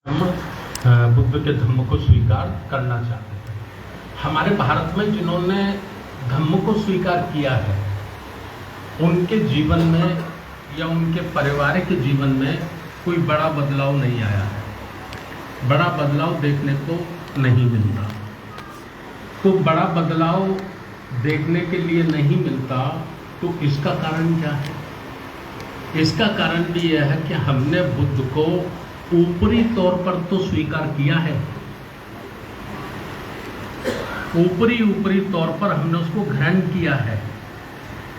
हम बुद्ध के धम्म को स्वीकार करना चाहते थे। हमारे भारत में जिन्होंने धम्म को स्वीकार किया है उनके जीवन में या उनके परिवार के जीवन में कोई बड़ा बदलाव नहीं आया है। बड़ा बदलाव देखने को नहीं मिलता। तो बड़ा बदलाव देखने के लिए नहीं मिलता तो इसका कारण क्या है? इसका कारण भी यह है कि हमने बुद्ध को ऊपरी तौर पर तो स्वीकार किया है, ऊपरी तौर पर हमने उसको ग्रहण किया है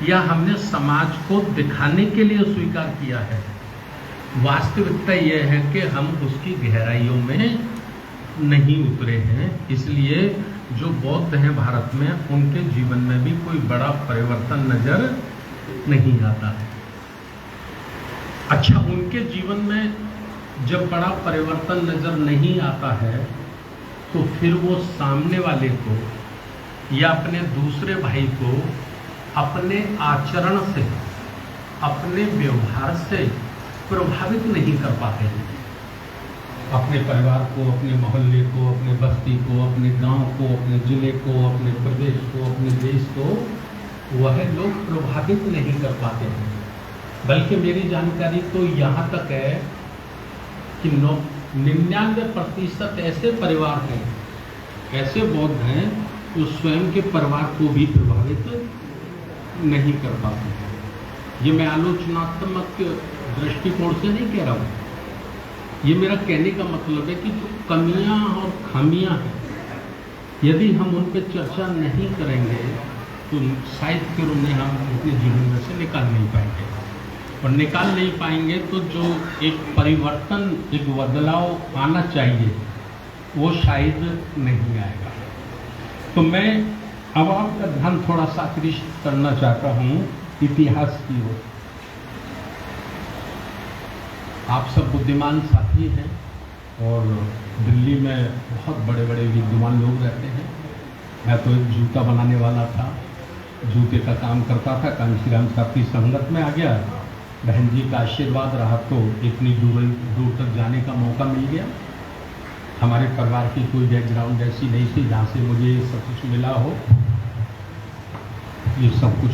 या हमने समाज को दिखाने के लिए स्वीकार किया है। वास्तविकता यह है कि हम उसकी गहराइयों में नहीं उतरे हैं। इसलिए जो बौद्ध हैं भारत में, उनके जीवन में भी कोई बड़ा परिवर्तन नजर नहीं आता। अच्छा, उनके जीवन में जब बड़ा परिवर्तन नजर नहीं आता है तो फिर वो सामने वाले को या अपने दूसरे भाई को अपने आचरण से, अपने व्यवहार से प्रभावित नहीं कर पाते हैं। अपने परिवार को, अपने मोहल्ले को, अपने बस्ती को, अपने गांव को, अपने जिले को, अपने प्रदेश को, अपने देश को वह लोग प्रभावित नहीं कर पाते हैं। बल्कि मेरी जानकारी तो यहाँ तक है कि 99% ऐसे परिवार हैं, ऐसे बौद्ध हैं जो स्वयं के परिवार को भी प्रभावित नहीं कर पाते हैं। ये मैं आलोचनात्मक दृष्टिकोण से नहीं कह रहा हूँ। ये मेरा कहने का मतलब है कि जो कमियां और खामियां हैं, यदि हम उन पर चर्चा नहीं करेंगे तो शायद फिर उन्हें हम अपने जीवन में से निकाल नहीं पाएंगे। और निकाल नहीं पाएंगे तो जो एक परिवर्तन, एक बदलाव आना चाहिए वो शायद नहीं आएगा। तो मैं अब आपका ध्यान थोड़ा सा आकृष्ट करना चाहता हूँ इतिहास की ओर। आप सब बुद्धिमान साथी हैं और दिल्ली में बहुत बड़े बड़े विद्वान लोग रहते हैं। मैं तो एक जूता बनाने वाला था, जूते का काम करता था, कांशीराम साहब की संगत में आ गया। बहन जी का आशीर्वाद रहा तो इतनी दूर तक जाने का मौका मिल गया। हमारे परिवार की कोई बैकग्राउंड ऐसी नहीं थी जहाँ से मुझे ये सब कुछ मिला हो, ये सब कुछ।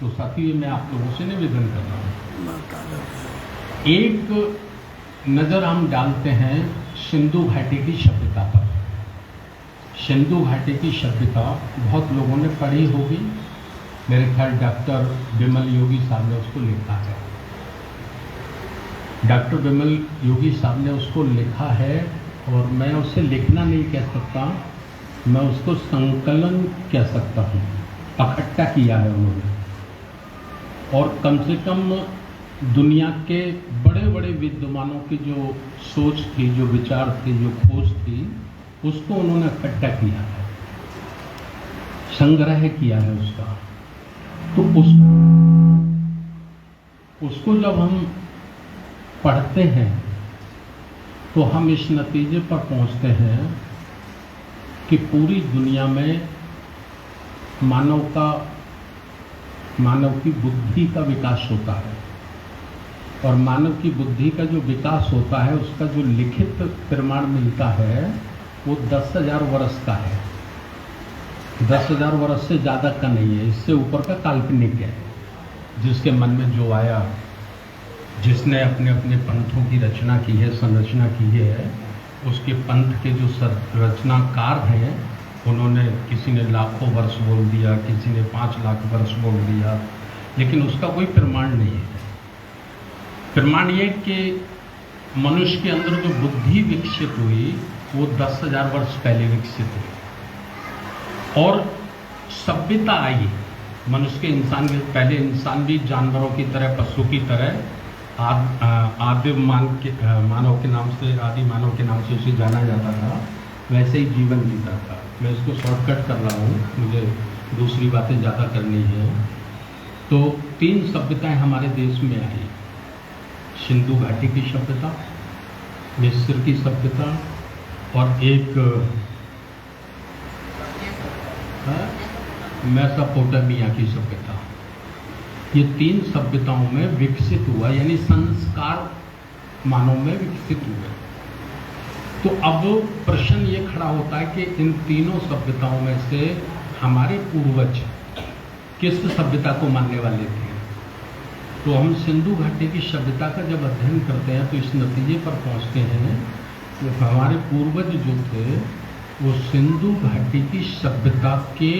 तो साथी मैं आप लोगों से निवेदन कर रहा हूँ, एक नज़र हम डालते हैं सिंधु घाटी की सभ्यता पर। सिंधु घाटी की सभ्यता बहुत लोगों ने पढ़ी होगी। मेरे ख्याल डॉक्टर विमल योगी साहब ने उसको लिखा है। डॉक्टर विमल योगी साहब ने उसको लिखा है और मैं उसे लिखना नहीं कह सकता, मैं उसको संकलन कह सकता हूँ। इकट्ठा किया है उन्होंने और कम से कम दुनिया के बड़े बड़े विद्वानों की जो सोच थी, जो विचार थे, जो खोज थी, उसको उन्होंने इकट्ठा किया है, संग्रह किया है उसका। तो उसको जब हम पढ़ते हैं तो हम इस नतीजे पर पहुंचते हैं कि पूरी दुनिया में मानव की बुद्धि का विकास होता है और मानव की बुद्धि का जो विकास होता है उसका जो लिखित प्रमाण मिलता है वो 10,000 वर्ष का है। 10,000 वर्ष से ज़्यादा का नहीं है, इससे ऊपर का काल्पनिक है। जिसके मन में जो आया, जिसने अपने अपने पंथों की रचना की है, संरचना की है, उसके पंथ के जो रचनाकार हैं उन्होंने, किसी ने लाखों वर्ष बोल दिया, किसी ने 5 लाख वर्ष बोल दिया, लेकिन उसका कोई प्रमाण नहीं है। प्रमाण ये कि मनुष्य के अंदर जो बुद्धि विकसित हुई वो 10,000 वर्ष पहले विकसित हुई और सभ्यता आई। मनुष्य के, इंसान के, पहले इंसान भी जानवरों की तरह, पशु की तरह आदि मानव के नाम से, आदि मानव के नाम से उसे जाना जाता था, वैसे ही जीवन जीता था। मैं इसको शॉर्टकट कर रहा हूँ, मुझे दूसरी बातें ज़्यादा करनी है। तो 3 सभ्यताएं हमारे देश में आई। सिंधु घाटी की सभ्यता, मिस्र की सभ्यता और एक मेसोपोटामिया की सभ्यता। ये 3 सभ्यताओं में विकसित हुआ, यानी संस्कार मानव में विकसित हुए। तो अब प्रश्न ये खड़ा होता है कि इन तीनों सभ्यताओं में से हमारे पूर्वज किस सभ्यता को मानने वाले थे। तो हम सिंधु घाटी की सभ्यता का जब अध्ययन करते हैं तो इस नतीजे पर पहुंचते हैं कि हमारे पूर्वज जो थे वो सिंधु घाटी की सभ्यता के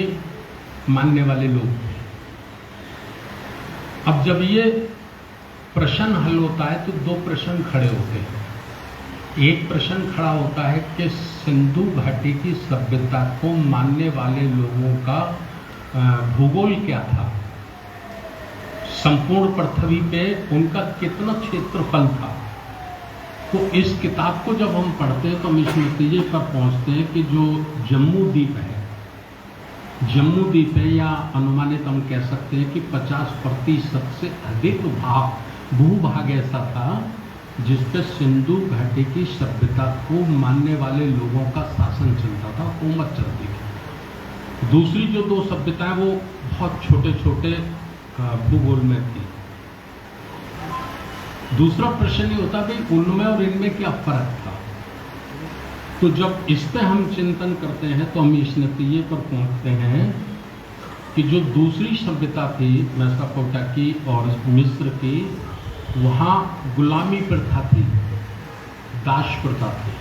मानने वाले लोग थे। अब जब ये प्रश्न हल होता है तो दो प्रश्न खड़े होते हैं। एक प्रश्न खड़ा होता है कि सिंधु घाटी की सभ्यता को मानने वाले लोगों का भूगोल क्या था, संपूर्ण पृथ्वी पे उनका कितना क्षेत्रफल था। तो इस किताब को जब हम पढ़ते हैं तो हम इस नतीजे पर पहुंचते हैं कि जो जम्मू द्वीप है या अनुमानित हम कह सकते हैं कि 50% से अधिक भूभाग ऐसा था जिस पे सिंधु घाटी की सभ्यता को मानने वाले लोगों का शासन चलता था, हुकूमत चलती थी। दूसरी जो दो सभ्यताएं वो बहुत छोटे छोटे भूगोल में थी। दूसरा प्रश्न ये होता भाई उनमें और इनमें क्या फर्क था। तो जब इस पे हम चिंतन करते हैं तो हम इस नतीजे पर पहुंचते हैं कि जो दूसरी सभ्यता थी मेसोपोटामिया की और मिस्र की, वहाँ गुलामी प्रथा थी, दास प्रथा थी।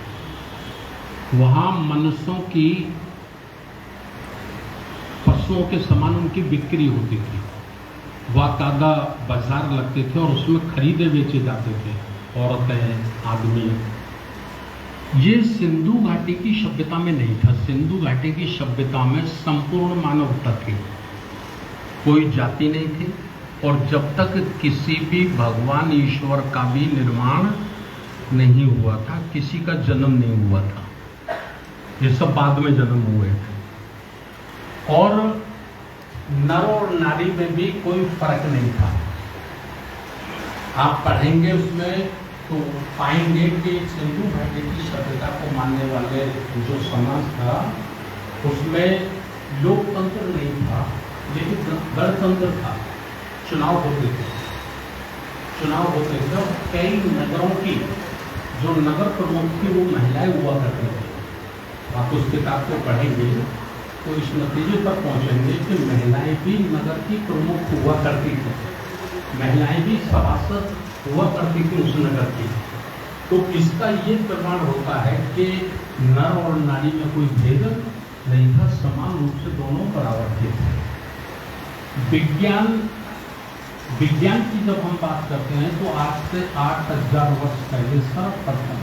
वहाँ मनुष्यों की पशुओं के समान उनकी बिक्री होती थी। बाकायदा बाजार लगते थे और उसमें खरीदे बेचे जाते थे, औरतें, आदमी। ये सिंधु घाटी की सभ्यता में नहीं था। सिंधु घाटी की सभ्यता में संपूर्ण मानवता थी, कोई जाति नहीं थी। और जब तक किसी भी भगवान ईश्वर का भी निर्माण नहीं हुआ था, किसी का जन्म नहीं हुआ था, ये सब बाद में जन्म हुए थे। और नर और नारी में भी कोई फर्क नहीं था। आप पढ़ेंगे उसमें तो पाएंगे कि सिंधु घाटी की सभ्यता को मानने वाले जो समाज था उसमें लोकतंत्र नहीं था, लेकिन गणतंत्र था। चुनाव होते थे और कई नगरों की जो नगर प्रमुख थी वो महिलाएं हुआ करती थी। आप उस किताब को पढ़ेंगे तो इस नतीजे पर पहुंचेंगे कि महिलाएं भी नगर की प्रमुख हुआ करती थी, महिलाएं भी सभासद हुआ करती थी उस नगर की। तो इसका ये प्रमाण होता है कि नर और नारी में कोई भेद नहीं था, समान रूप से दोनों बराबर थे। विज्ञान की जब हम बात करते हैं तो आज से 8000 वर्ष पहले सर्वप्रथम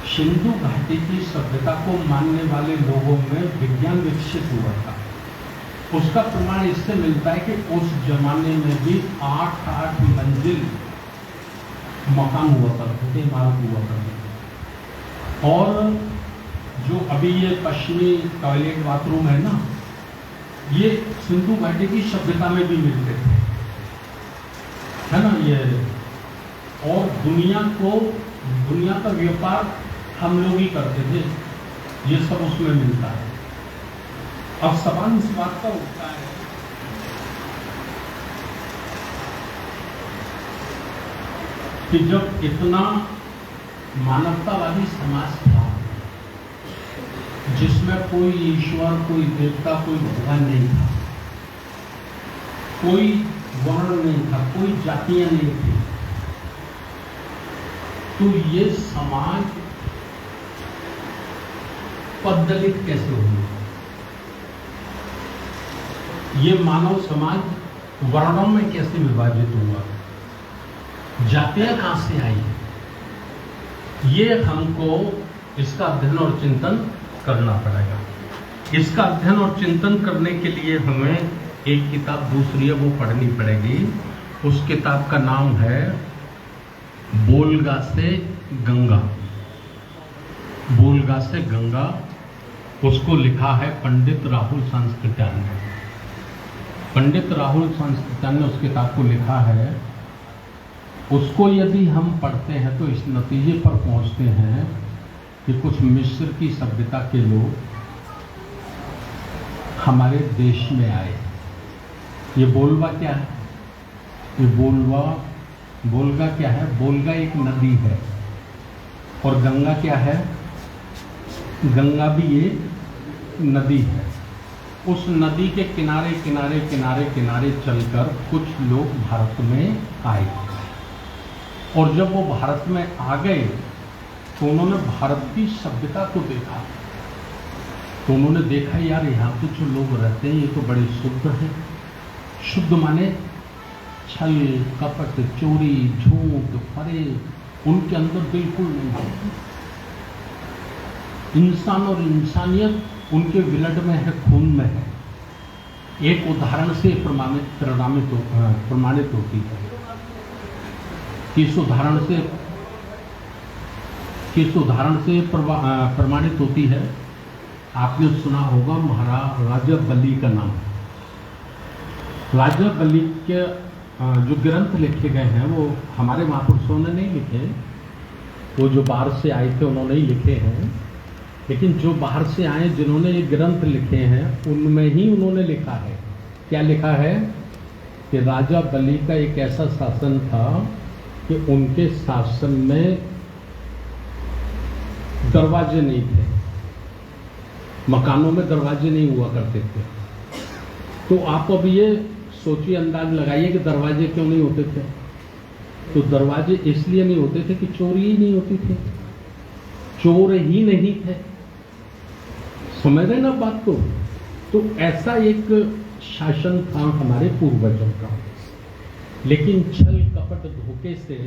सिंधु घाटी की सभ्यता को मानने वाले लोगों में विज्ञान विकसित हुआ था। उसका प्रमाण इससे मिलता है कि उस जमाने में भी 8 मंजिल मकान हुआ करते थे, इमारत हुआ करते थे। और जो अभी ये पश्चिमी टॉयलेट बाथरूम है ना, ये सिंधु घाटी की सभ्यता में भी मिलते थे, है ना ये। और दुनिया का व्यापार हम लोग ही करते थे, ये सब उसमें मिलता है। अब सवाल इस बात का उठता है कि जब इतना मानवतावादी समाज था जिसमें कोई ईश्वर, कोई देवता, कोई भगवान नहीं था, कोई वर्ण नहीं था, कोई जातियां नहीं थी, तो ये समाज पददलित कैसे हुआ? ये मानव समाज वर्णों में कैसे विभाजित हुआ? जातियां कहां से आई? ये हमको इसका अध्ययन और चिंतन करना पड़ेगा। इसका अध्ययन और चिंतन करने के लिए हमें एक किताब दूसरी है वो पढ़नी पड़ेगी। उस किताब का नाम है बोलगा से गंगा। बोलगा से गंगा, उसको लिखा है पंडित राहुल संस्कृत्यान ने। पंडित राहुल संस्कृत्यान ने उस किताब को लिखा है। उसको यदि हम पढ़ते हैं तो इस नतीजे पर पहुंचते हैं कि कुछ मिस्र की सभ्यता के लोग हमारे देश में आए। ये बोलवा क्या है? ये बोलगा क्या है? बोलगा एक नदी है और गंगा क्या है? गंगा भी एक नदी है। उस नदी के किनारे किनारे किनारे किनारे चलकर कुछ लोग भारत में आए, और जब वो भारत में आ गए तो उन्होंने भारत की सभ्यता को देखा। तो उन्होंने देखा, यार यहाँ पे जो लोग रहते हैं ये तो बड़े शुद्ध हैं। शुद्ध माने छल कपट चोरी झूठ फरेब उनके अंदर बिल्कुल नहीं है। इंसान और इंसानियत उनके ब्लड में है, खून में है। एक उदाहरण से प्रमाणित होती है। किस उदाहरण से प्रमाणित होती है? आपने सुना होगा महाराजा बलि का नाम। राजा बलि के जो ग्रंथ लिखे गए हैं वो हमारे महापुरुषों ने नहीं लिखे, वो जो बाहर से आए थे उन्होंने ही लिखे हैं। लेकिन जो बाहर से आए जिन्होंने ये ग्रंथ लिखे हैं उनमें ही उन्होंने लिखा है। क्या लिखा है? कि राजा बलि का एक ऐसा शासन था कि उनके शासन में दरवाजे नहीं थे, मकानों में दरवाजे नहीं हुआ करते थे। तो आप अब ये सोचिए, अंदाज लगाइए कि दरवाजे क्यों नहीं होते थे। तो दरवाजे इसलिए नहीं होते थे कि चोरी ही नहीं होती थी, चोर ही नहीं थे। समझ रहे ना बात को? तो ऐसा एक शासन था हमारे पूर्वजों का। लेकिन छल कपट धोखे से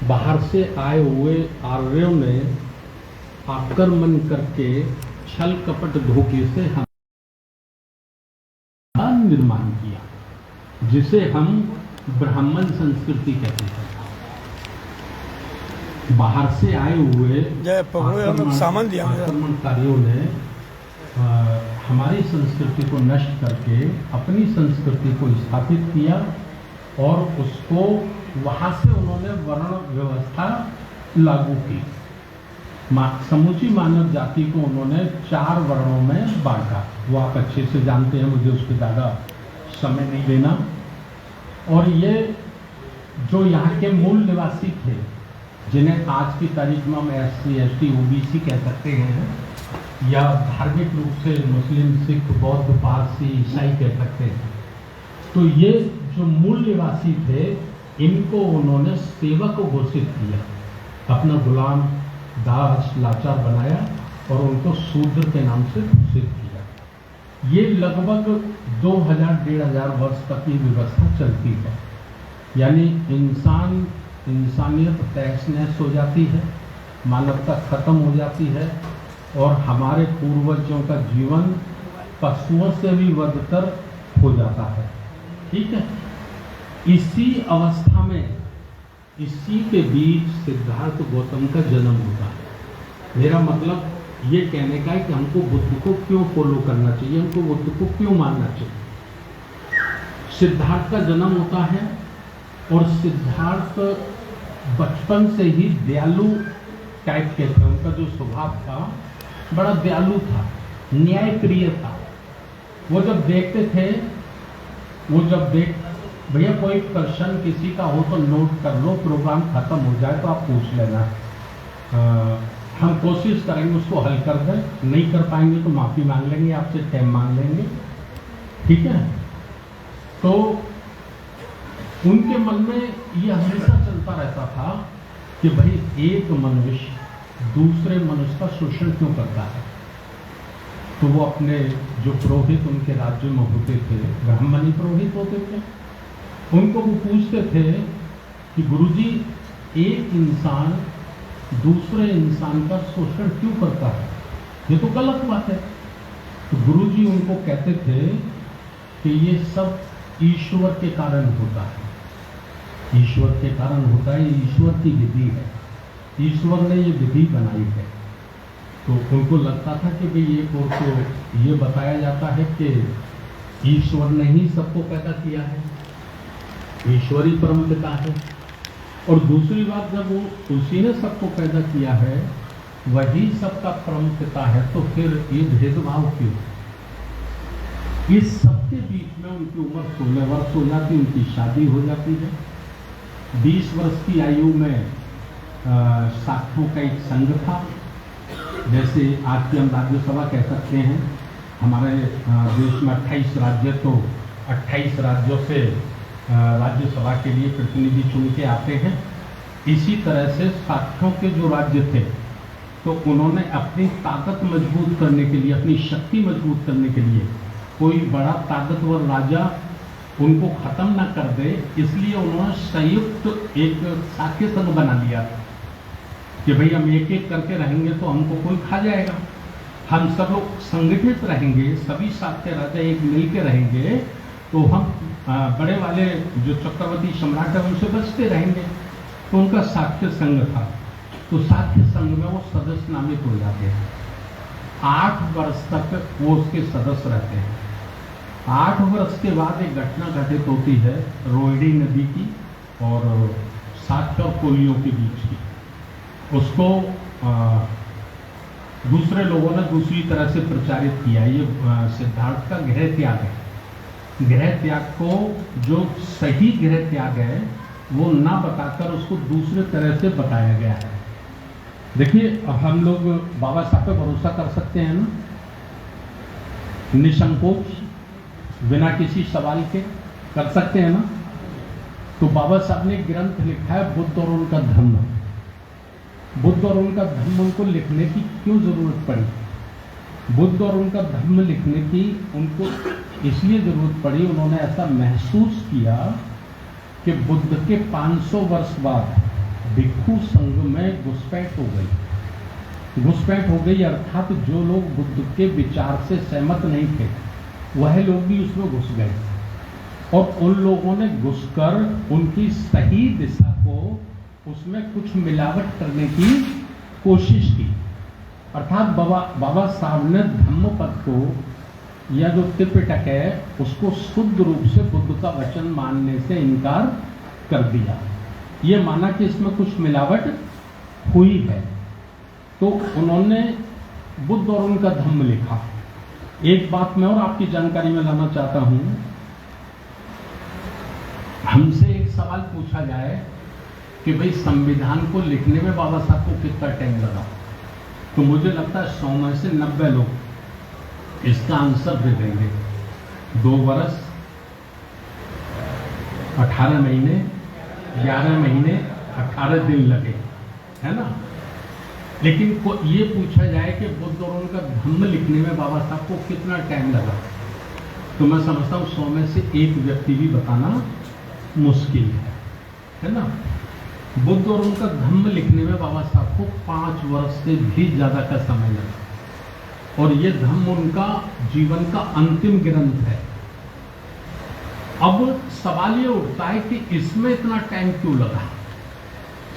बाहर से आए हुए आर्यों ने आक्रमण करके छल कपट धोखे से हम निर्माण किया, जिसे हम ब्राह्मण संस्कृति कहते हैं। बाहर से आए हुए आक्रमणकारियों ने हमारी संस्कृति को नष्ट करके अपनी संस्कृति को स्थापित किया, और उसको वहां से उन्होंने वर्ण व्यवस्था लागू की। समूची मानव जाति को उन्होंने 4 वर्णों में बांटा। वो आप अच्छे से जानते हैं, मुझे उस पर ज़्यादा समय नहीं देना। और ये जो यहाँ के मूल निवासी थे, जिन्हें आज की तारीख में हम SC ST OBC कह सकते हैं, या धार्मिक रूप से मुस्लिम सिख बौद्ध पारसी ईसाई कह सकते हैं, तो ये जो मूल निवासी थे इनको उन्होंने सेवक घोषित किया, अपना गुलाम दास लाचार बनाया और उनको शूद्र के नाम से घोषित किया। ये लगभग 2000-1500 वर्ष तक की व्यवस्था चलती है। यानी इंसानियत तहस नहस हो जाती है, मानवता खत्म हो जाती है, और हमारे पूर्वजों का जीवन पशुओं से भी बदतर हो जाता है। ठीक है, इसी अवस्था में, इसी के बीच सिद्धार्थ गौतम का जन्म होता है। मेरा मतलब ये कहने का है कि हमको बुद्ध को क्यों फॉलो करना चाहिए, हमको बुद्ध को क्यों मानना चाहिए। सिद्धार्थ का जन्म होता है, और सिद्धार्थ बचपन से ही दयालु टाइप के थे। उनका जो स्वभाव था बड़ा दयालु था, न्यायप्रिय था। वो जब देखते थे, भैया कोई प्रश्न किसी का हो तो नोट कर लो, प्रोग्राम खत्म हो जाए तो आप पूछ लेना, हम कोशिश करेंगे उसको हल कर दें, नहीं कर पाएंगे तो माफ़ी मांग लेंगे, आपसे टाइम मांग लेंगे। ठीक है, तो उनके मन में ये हमेशा चलता रहता था कि भाई एक मनुष्य दूसरे मनुष्य का शोषण क्यों करता है। तो वो अपने जो पुरोहित उनके राज्य में होते थे, ब्राह्मणी पुरोहित होते थे, उनको वो पूछते थे कि गुरुजी एक इंसान दूसरे इंसान का शोषण क्यों करता है, ये तो गलत बात है। तो गुरुजी उनको कहते थे कि ये सब ईश्वर के कारण होता है, ईश्वर के कारण होता है, ईश्वर की विधि है, ईश्वर ने ये विधि बनाई है। तो उनको लगता था कि भाई एक और तो ये बताया जाता है कि ईश्वर ने ही सबको पैदा किया है, ईश्वरी परम पिता है, और दूसरी बात जब वो उसी ने सबको पैदा किया है, वही सबका परम पिता है, तो फिर ये भेदभाव क्यों। इस सबके बीच में उनकी उम्र 16 वर्ष हो जाती, उनकी शादी हो जाती है। 20 वर्ष की आयु में साखों का एक संघ था, जैसे आज की हम राज्यसभा कह सकते हैं, हमारे देश में 28 राज्य, तो 28 राज्यों से राज्यसभा के लिए प्रतिनिधि चुन के आते हैं। इसी तरह से साक्यों के जो राज्य थे, तो उन्होंने अपनी ताकत मजबूत करने के लिए, अपनी शक्ति मजबूत करने के लिए, कोई बड़ा ताकतवर राजा उनको खत्म ना कर दे, इसलिए उन्होंने संयुक्त एक साक्य संघ बना लिया कि भाई हम एक एक करके रहेंगे तो हमको कोई खा जाएगा। हम सब लोग संगठित रहेंगे, सभी साक्य राजा एक मिल के रहेंगे, तो हम बड़े वाले जो चक्रवर्ती सम्राट है उनसे बचते रहेंगे। तो उनका साक्य संघ था। तो साक्य संघ में वो सदस्य नामित हो जाते हैं। 8 वर्ष तक वो उसके सदस्य रहते हैं। 8 वर्ष के बाद एक घटना घटित होती है रोहिणी नदी की और साक्य और कोलियों के बीच की। उसको दूसरे लोगों ने दूसरी तरह से प्रचारित किया। ये सिद्धार्थ का गृह त्याग है। गृह त्याग को जो सही गृह त्याग है वो ना बताकर उसको दूसरे तरह से बताया गया है। देखिए, हम लोग बाबा साहब पे भरोसा कर सकते हैं ना, निसंकोच, बिना किसी सवाल के कर सकते हैं ना। तो बाबा साहब ने ग्रंथ लिखा है बुद्ध और उनका धर्म। बुद्ध और उनका धर्म उनको लिखने की क्यों जरूरत पड़ी? बुद्ध और उनका धर्म लिखने की उनको इसलिए जरूरत पड़ी, उन्होंने ऐसा महसूस किया कि बुद्ध के 500 वर्ष बाद भिक्षु संघ में घुसपैठ हो गई। घुसपैठ हो गई अर्थात जो लोग बुद्ध के विचार से सहमत नहीं थे वह लोग भी उसमें घुस गए, और उन लोगों ने घुसकर उनकी सही दिशा को उसमें कुछ मिलावट करने की कोशिश की। अर्थात बाबा साहब ने धम्मपद को या जो त्रिपिटक है उसको शुद्ध रूप से बुद्ध का वचन मानने से इनकार कर दिया। ये माना कि इसमें कुछ मिलावट हुई है, तो उन्होंने बुद्ध और उनका धम्म लिखा। एक बात मैं और आपकी जानकारी में लाना चाहता हूं। हमसे एक सवाल पूछा जाए कि भाई संविधान को लिखने में बाबा साहब को कितना टाइम लगा, तो मुझे लगता है 100 में से 90 लोग इसका आंसर दे देंगे। 2 वर्ष 18 महीने 11 महीने 18 दिन लगे, है ना। लेकिन ये पूछा जाए कि बुद्ध और उनका धम्म लिखने में बाबा साहब को कितना टाइम लगा, तो मैं समझता हूँ 100 में से 1 व्यक्ति भी बताना मुश्किल है ना। बुद्ध और उनका धम्म लिखने में बाबा साहब को 5 वर्ष से भी ज्यादा का समय लगा, और ये धम्म उनका जीवन का अंतिम ग्रंथ है। अब सवाल ये उठता है कि इसमें इतना टाइम क्यों लगा,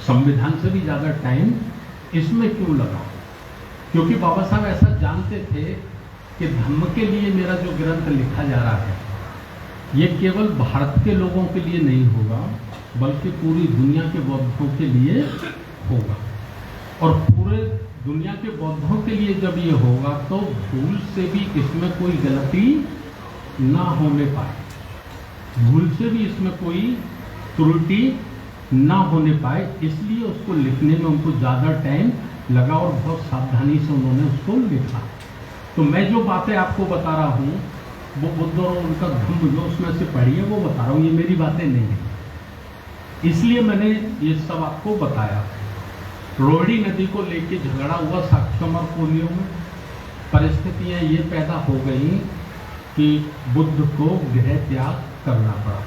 संविधान से भी ज्यादा टाइम इसमें क्यों लगा? क्योंकि बाबा साहब ऐसा जानते थे कि धम्म के लिए मेरा जो ग्रंथ लिखा जा रहा है ये केवल भारत के लोगों के लिए नहीं होगा, बल्कि पूरी दुनिया के बौद्धों के लिए होगा। और पूरे दुनिया के बौद्धों के लिए जब ये होगा तो भूल से भी इसमें कोई गलती ना होने पाए, भूल से भी इसमें कोई त्रुटि ना होने पाए, इसलिए उसको लिखने में उनको ज़्यादा टाइम लगा और बहुत सावधानी से उन्होंने उसको लिखा। तो मैं जो बातें आपको बता रहा हूँ वो बुद्ध और उनका धम्म जो उसमें से पढ़ी है वो बता रहा हूँ, ये मेरी बातें नहीं है, इसलिए मैंने ये सब आपको बताया। रोहिणी नदी को लेके झगड़ा हुआ साक्ष्यम और कोलियों में। परिस्थितियाँ ये पैदा हो गई कि बुद्ध को गृह त्याग करना पड़ा।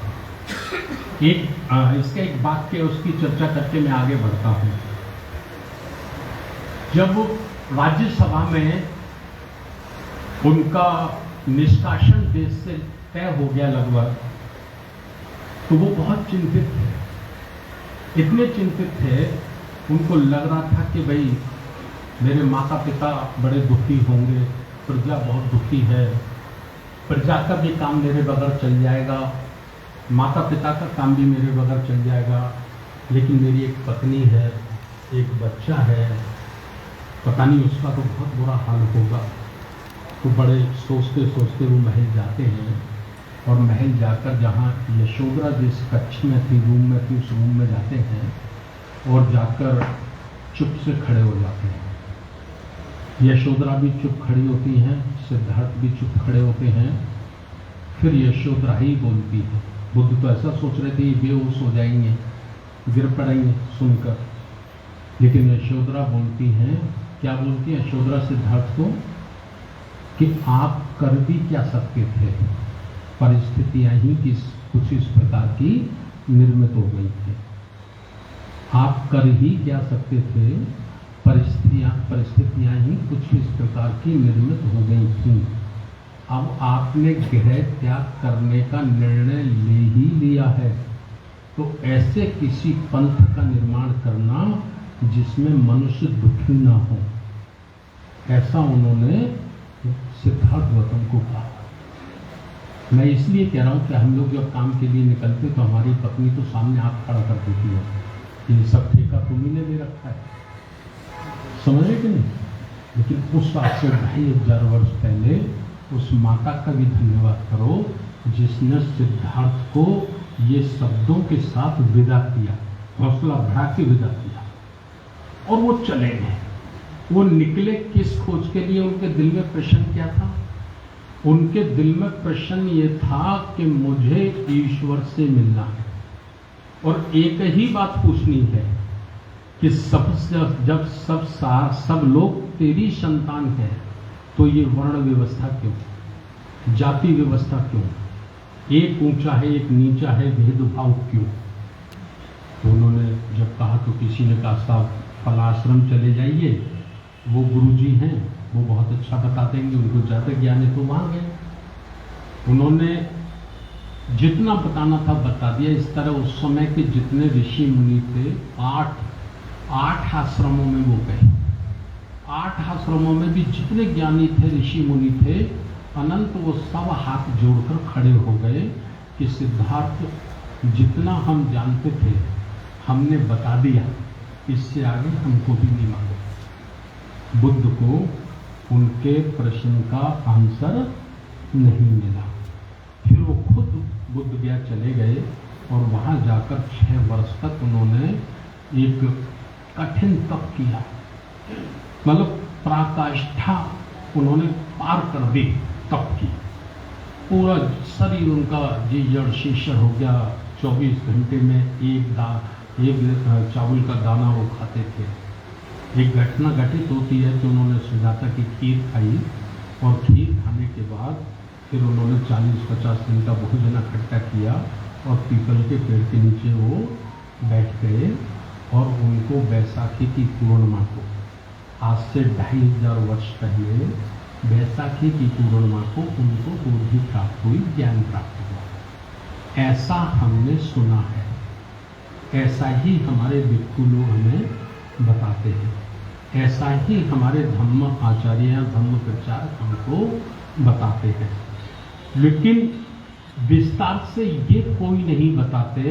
इसका एक वाक्य उसकी चर्चा करके मैं आगे बढ़ता हूँ। जब राज्यसभा में उनका निष्कासन देश से तय हो गया लगभग, तो वो बहुत चिंतित थे, इतने चिंतित थे, उनको लग रहा था कि भाई मेरे माता पिता बड़े दुखी होंगे, प्रजा बहुत दुखी है, प्रजा का भी काम मेरे बगैर चल जाएगा, माता पिता का काम भी मेरे बगैर चल जाएगा, लेकिन मेरी एक पत्नी है, एक बच्चा है, पता नहीं उसका तो बहुत बुरा हाल होगा। तो बड़े सोचते सोचते वो महल जाते हैं, और महल जाकर जहाँ यशोधरा जिस कक्ष में थी, रूम में थी, उस रूम में जाते हैं और जाकर चुप से खड़े हो जाते हैं। यशोधरा भी चुप खड़ी होती हैं, सिद्धार्थ भी चुप खड़े होते हैं। फिर यशोधरा ही बोलती है। बुद्ध तो ऐसा सोच रहे थे बेहोश हो जाएंगे, गिर पड़ेंगे सुनकर, लेकिन यशोधरा बोलती हैं, क्या बोलती है यशोधरा सिद्धार्थ को कि आप कर भी क्या सकते थे, परिस्थितियां ही कुछ इस प्रकार की निर्मित हो गई थी। आप कर ही क्या सकते थे, परिस्थितियां ही कुछ इस प्रकार की निर्मित हो गई थी। अब आपने गृह त्याग करने का निर्णय ले ही लिया है, तो ऐसे किसी पंथ का निर्माण करना जिसमें मनुष्य दुखी ना हो, ऐसा उन्होंने सिद्धार्थ गौतम को कहा। मैं इसलिए कह रहा हूं कि हम लोग जब काम के लिए निकलते तो हमारी पत्नी तो सामने हाथ खड़ा कर देती है, ये सब ठेका तुम्ही ने ले रखा है, समझे कि नहीं। लेकिन उस आज से 2500 वर्ष पहले उस माता का भी धन्यवाद करो जिसने सिद्धार्थ को ये शब्दों के साथ विदा किया, हौसला बढ़ा के विदा किया, और वो चले गए। वो निकले किस खोज के लिए, उनके दिल में प्रश्न क्या था? उनके दिल में प्रश्न ये था कि मुझे ईश्वर से मिलना है, और एक ही बात पूछनी है कि जब सब लोग तेरी संतान है तो ये वर्ण व्यवस्था क्यों, जाति व्यवस्था क्यों, एक ऊंचा है एक नीचा है, भेदभाव क्यों? तो उन्होंने जब कहा तो किसी ने कहा साहब फलाश्रम चले जाइए, वो गुरुजी हैं, वो बहुत अच्छा बता देंगे, उनको ज़्यादा ज्ञान है, तो वहाँ गए। उन्होंने जितना बताना था बता दिया। इस तरह उस समय के जितने ऋषि मुनि थे, आठ आश्रमों में वो गए। 8 आश्रमों में भी जितने ज्ञानी थे, ऋषि मुनि थे, अनंत वो सब हाथ जोड़कर खड़े हो गए कि सिद्धार्थ जितना हम जानते थे हमने बता दिया, इससे आगे हमको भी नहीं मालूम। बुद्ध को उनके प्रश्न का आंसर नहीं मिला। फिर वो खुद बुद्ध गया चले गए, और वहाँ जाकर 6 वर्ष तक उन्होंने एक कठिन तप किया, मतलब पराकाष्ठा उन्होंने पार कर दी, तप की। पूरा शरीर उनका जी जड़ शीशर हो गया। 24 घंटे में एक चावल का दाना वो खाते थे। एक घटना घटित होती है कि उन्होंने सुजाता की खीर खाई, और खीर खाने के बाद फिर उन्होंने 40-50 दिन का भोजन इकट्ठा किया, और पीपल के पेड़ के नीचे वो बैठ गए, और उनको बैसाखी की पूर्णिमा को, आज से 2500 वर्ष पहले बैसाखी की पूर्णिमा को उनको बुद्धि प्राप्त हुई, ज्ञान प्राप्त हुआ। ऐसा हमने सुना है, ऐसा ही हमारे भिक्षु लोग हमें बताते हैं, ऐसा ही हमारे धम्म आचार्य धम्म प्रचारक हमको बताते हैं। लेकिन विस्तार से ये कोई नहीं बताते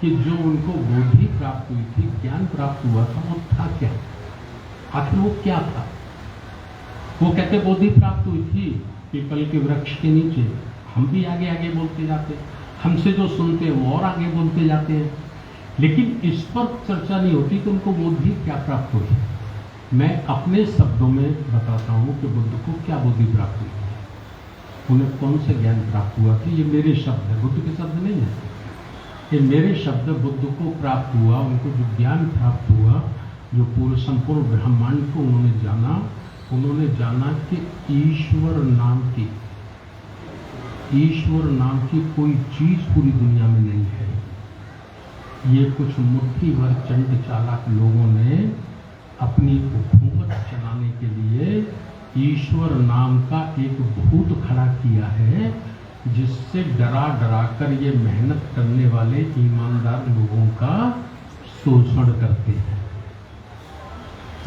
कि जो उनको बुद्धि प्राप्त हुई थी, ज्ञान प्राप्त हुआ था, वो था क्या, आखिर वो क्या था। वो कहते बोधि प्राप्त हुई थी पीपल के वृक्ष के नीचे, हम भी आगे आगे बोलते जाते, हमसे जो सुनते हैं वो और आगे बोलते जाते हैं, लेकिन इस पर चर्चा नहीं होती कि उनको बोधि क्या प्राप्त हुई। मैं अपने शब्दों में बताता हूँ कि बुद्ध को क्या बोधि प्राप्त हुई थी, उन्हें कौन सा ज्ञान प्राप्त हुआ था। ये मेरे शब्द है, बुद्ध के शब्द नहीं है, ये मेरे शब्द। बुद्ध को प्राप्त हुआ, उनको जो ज्ञान प्राप्त हुआ, जो पूरे संपूर्ण ब्रह्मांड को उन्होंने जाना कि ईश्वर नाम की कोई चीज पूरी दुनिया में नहीं है। ये कुछ मुट्ठी भर चंड चालाक लोगों ने अपनी हुकूमत चलाने के लिए ईश्वर नाम का एक भूत खड़ा किया है, जिससे डरा कर ये मेहनत करने वाले ईमानदार लोगों का शोषण करते हैं।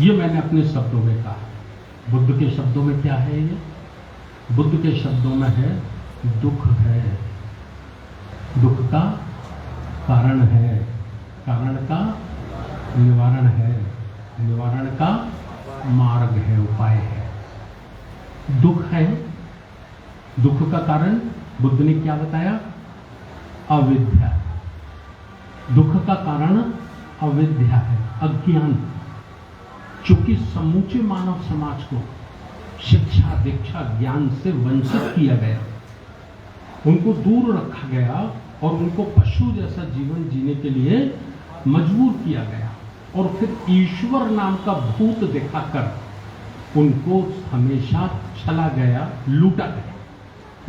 ये मैंने अपने शब्दों में कहा। बुद्ध के शब्दों में क्या है? ये बुद्ध के शब्दों में है दुख है, दुख का कारण है, कारण का निवारण है, निवारण का मार्ग है, उपाय है। दुख है, दुख का कारण बुद्ध ने क्या बताया? अविद्या। दुख का कारण अविद्या है, अज्ञान। चूंकि समूचे मानव समाज को शिक्षा, दीक्षा, ज्ञान से वंचित किया गया, उनको दूर रखा गया और उनको पशु जैसा जीवन जीने के लिए मजबूर किया गया और फिर ईश्वर नाम का भूत दिखाकर उनको हमेशा चला गया, लूटा गया।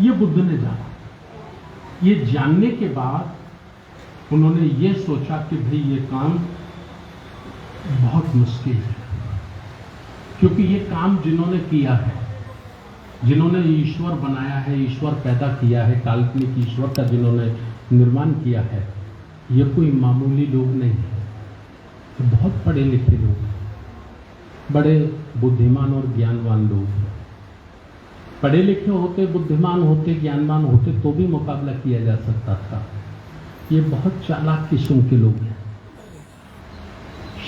ये बुद्ध ने जाना। ये जानने के बाद उन्होंने ये सोचा कि भाई ये काम बहुत मुश्किल है, क्योंकि ये काम जिन्होंने किया है, जिन्होंने ईश्वर बनाया है, ईश्वर पैदा किया है, काल्पनिक ईश्वर का जिन्होंने निर्माण किया है, ये कोई मामूली लोग नहीं है। ये बहुत पढ़े लिखे लोग हैं, बड़े बुद्धिमान और ज्ञानवान लोग हैं। पढ़े लिखे होते, बुद्धिमान होते, ज्ञानवान होते तो भी मुकाबला किया जा सकता था। ये बहुत चालाक किस्म के लोग हैं,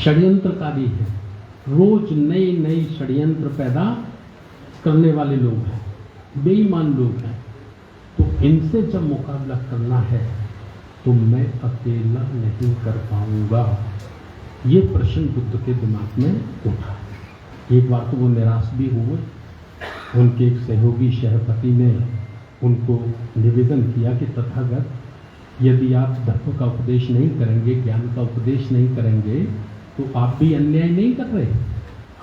षड्यंत्रकारी हैं, रोज नई नई षड्यंत्र पैदा करने वाले लोग हैं, बेईमान लोग हैं। तो इनसे जब मुकाबला करना है तो मैं अकेला नहीं कर पाऊंगा। ये प्रश्न बुद्ध के दिमाग में उठा। एक बार तो वो निराश भी हुए। उनके एक सहयोगी शहपति ने उनको निवेदन किया कि तथागत, यदि आप धर्म का उपदेश नहीं करेंगे, ज्ञान का उपदेश नहीं करेंगे, तो आप भी अन्याय नहीं कर रहे।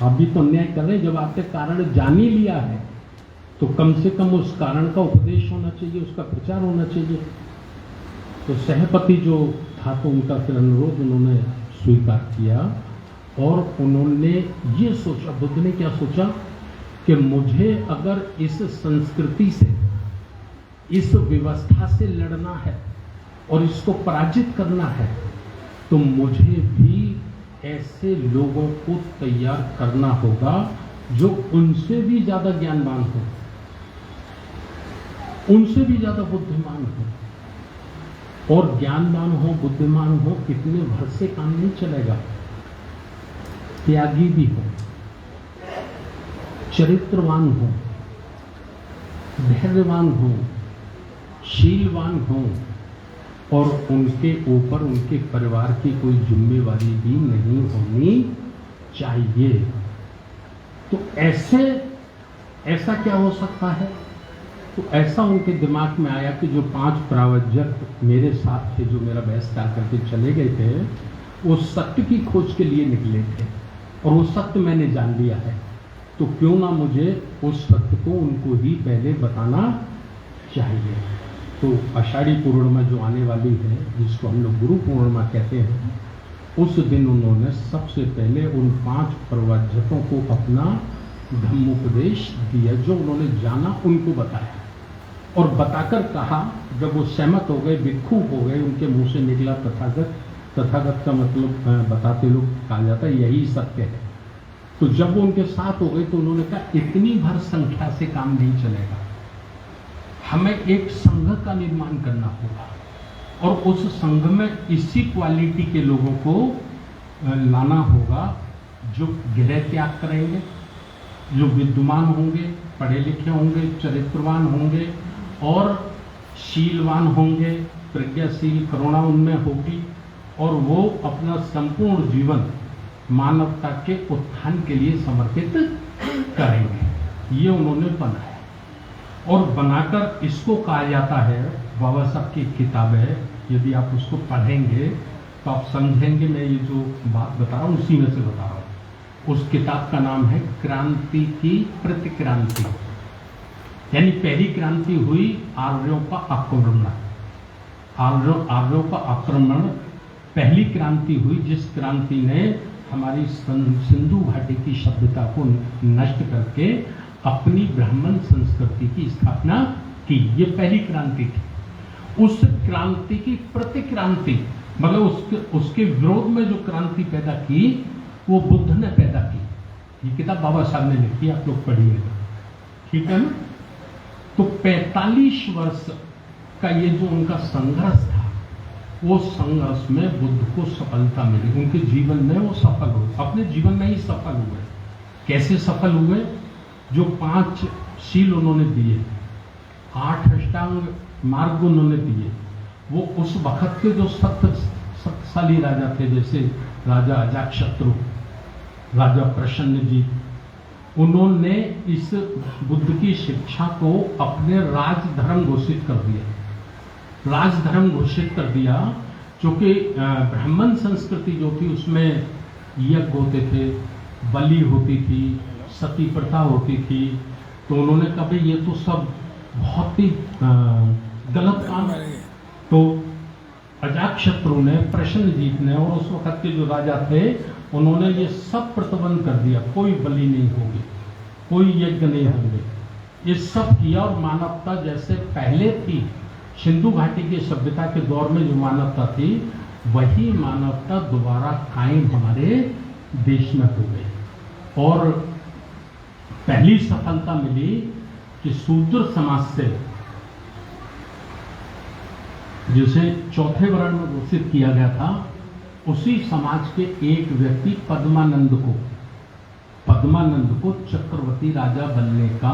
आप भी तो अन्याय कर रहे। जब आपने कारण जान ही लिया है तो कम से कम उस कारण का उपदेश होना चाहिए, उसका प्रचार होना चाहिए। तो सहपति जो था तो उनका फिर अनुरोध उन्होंने स्वीकार किया और उन्होंने ये सोचा, बुद्ध ने क्या सोचा कि मुझे अगर इस संस्कृति से, इस व्यवस्था से लड़ना है और इसको पराजित करना है तो मुझे भी ऐसे लोगों को तैयार करना होगा जो उनसे भी ज्यादा ज्ञानवान हो, उनसे भी ज्यादा बुद्धिमान हो। और ज्ञानवान हो, बुद्धिमान हो, इतने भर से काम नहीं चलेगा। त्यागी भी हो, चरित्रवान हो, धैर्यवान हो, शीलवान हो और उनके ऊपर उनके परिवार की कोई जिम्मेवारी भी नहीं होनी चाहिए। तो ऐसा क्या हो सकता है? तो ऐसा उनके दिमाग में आया कि जो 5 प्रावज्यक मेरे साथ थे, जो मेरा बहिष्कार करके चले गए थे, वो सत्य की खोज के लिए निकले थे और वो सत्य मैंने जान लिया है। तो क्यों ना मुझे उस सत्य को उनको ही पहले बताना चाहिए। तो आषाढ़ी पूर्णिमा जो आने वाली है, जिसको हम लोग गुरु पूर्णिमा कहते हैं, उस दिन उन्होंने सबसे पहले उन 5 प्रवचकों को अपना धम्मोपदेश दिया, जो उन्होंने जाना उनको बताया और बताकर कहा। जब वो सहमत हो गए, भिक्षु हो गए, उनके मुंह से निकला तथागत। तथागत का मतलब बताते लोग कहा जाता है यही सत्य है। तो जब वो उनके साथ हो गए तो उन्होंने कहा इतनी भर संख्या से काम नहीं चलेगा, हमें एक संघ का निर्माण करना होगा और उस संघ में इसी क्वालिटी के लोगों को लाना होगा जो गृह त्याग करेंगे, जो विद्वान होंगे, पढ़े लिखे होंगे, चरित्रवान होंगे और शीलवान होंगे, प्रज्ञाशील करुणा उनमें होगी और वो अपना संपूर्ण जीवन मानवता के उत्थान के लिए समर्पित करेंगे। ये उन्होंने बनाया और बनाकर इसको कहा जाता है, बाबा साहब की किताब है, यदि आप उसको पढ़ेंगे तो आप समझेंगे मैं ये जो बात बता रहा हूँ उसी में से बता रहा हूँ। उस किताब का नाम है क्रांति की प्रतिक्रांति। यानी पहली क्रांति हुई आर्यों का आक्रमण। आर्यों का आक्रमण पहली क्रांति हुई, जिस क्रांति ने हमारी सिंधु घाटी की सभ्यता को नष्ट करके अपनी ब्राह्मण संस्कृति की स्थापना की। ये पहली क्रांति थी। उस क्रांति की प्रतिक्रांति मतलब उसके विरोध में जो क्रांति पैदा की वो बुद्ध ने पैदा की। ये किताब बाबा साहब ने लिखी, आप लोग पढ़िएगा, ठीक है ना। तो 45 वर्ष का ये जो उनका संघर्ष था, वो संघर्ष में बुद्ध को सफलता मिली। उनके जीवन में वो सफल हुए, अपने जीवन में ही सफल हुए। कैसे सफल हुए? जो 5 शील उन्होंने दिए, 8 अष्टांग मार्ग उन्होंने दिए, वो उस वक्त के जो शक्तिशाली राजा थे, जैसे राजा अजातशत्रु, राजा प्रसन्नजीत, उन्होंने इस बुद्ध की शिक्षा को अपने राजधर्म घोषित कर दिया। राजधर्म घोषित कर दिया, क्योंकि ब्राह्मण संस्कृति जो थी उसमें यज्ञ होते थे, बलि होती थी, सती प्रथा होती थी। तो उन्होंने कहा भाई ये तो सब बहुत ही गलत काम है। तो अजातशत्रु ने, प्रसन्नजीत ने और उस वक्त के जो राजा थे उन्होंने ये सब प्रतिबंध कर दिया, कोई बलि नहीं होगी, कोई यज्ञ नहीं होंगे, ये सब किया। और मानवता जैसे पहले थी, सिंधु घाटी की सभ्यता के दौर में जो मानवता थी वही मानवता दोबारा कायम हमारे देश में हो गई। और पहली सफलता मिली कि शूद्र समाज से, जिसे चौथे वर्ण में घोषित किया गया था, उसी समाज के एक व्यक्ति पद्मानंद को चक्रवर्ती राजा बनने का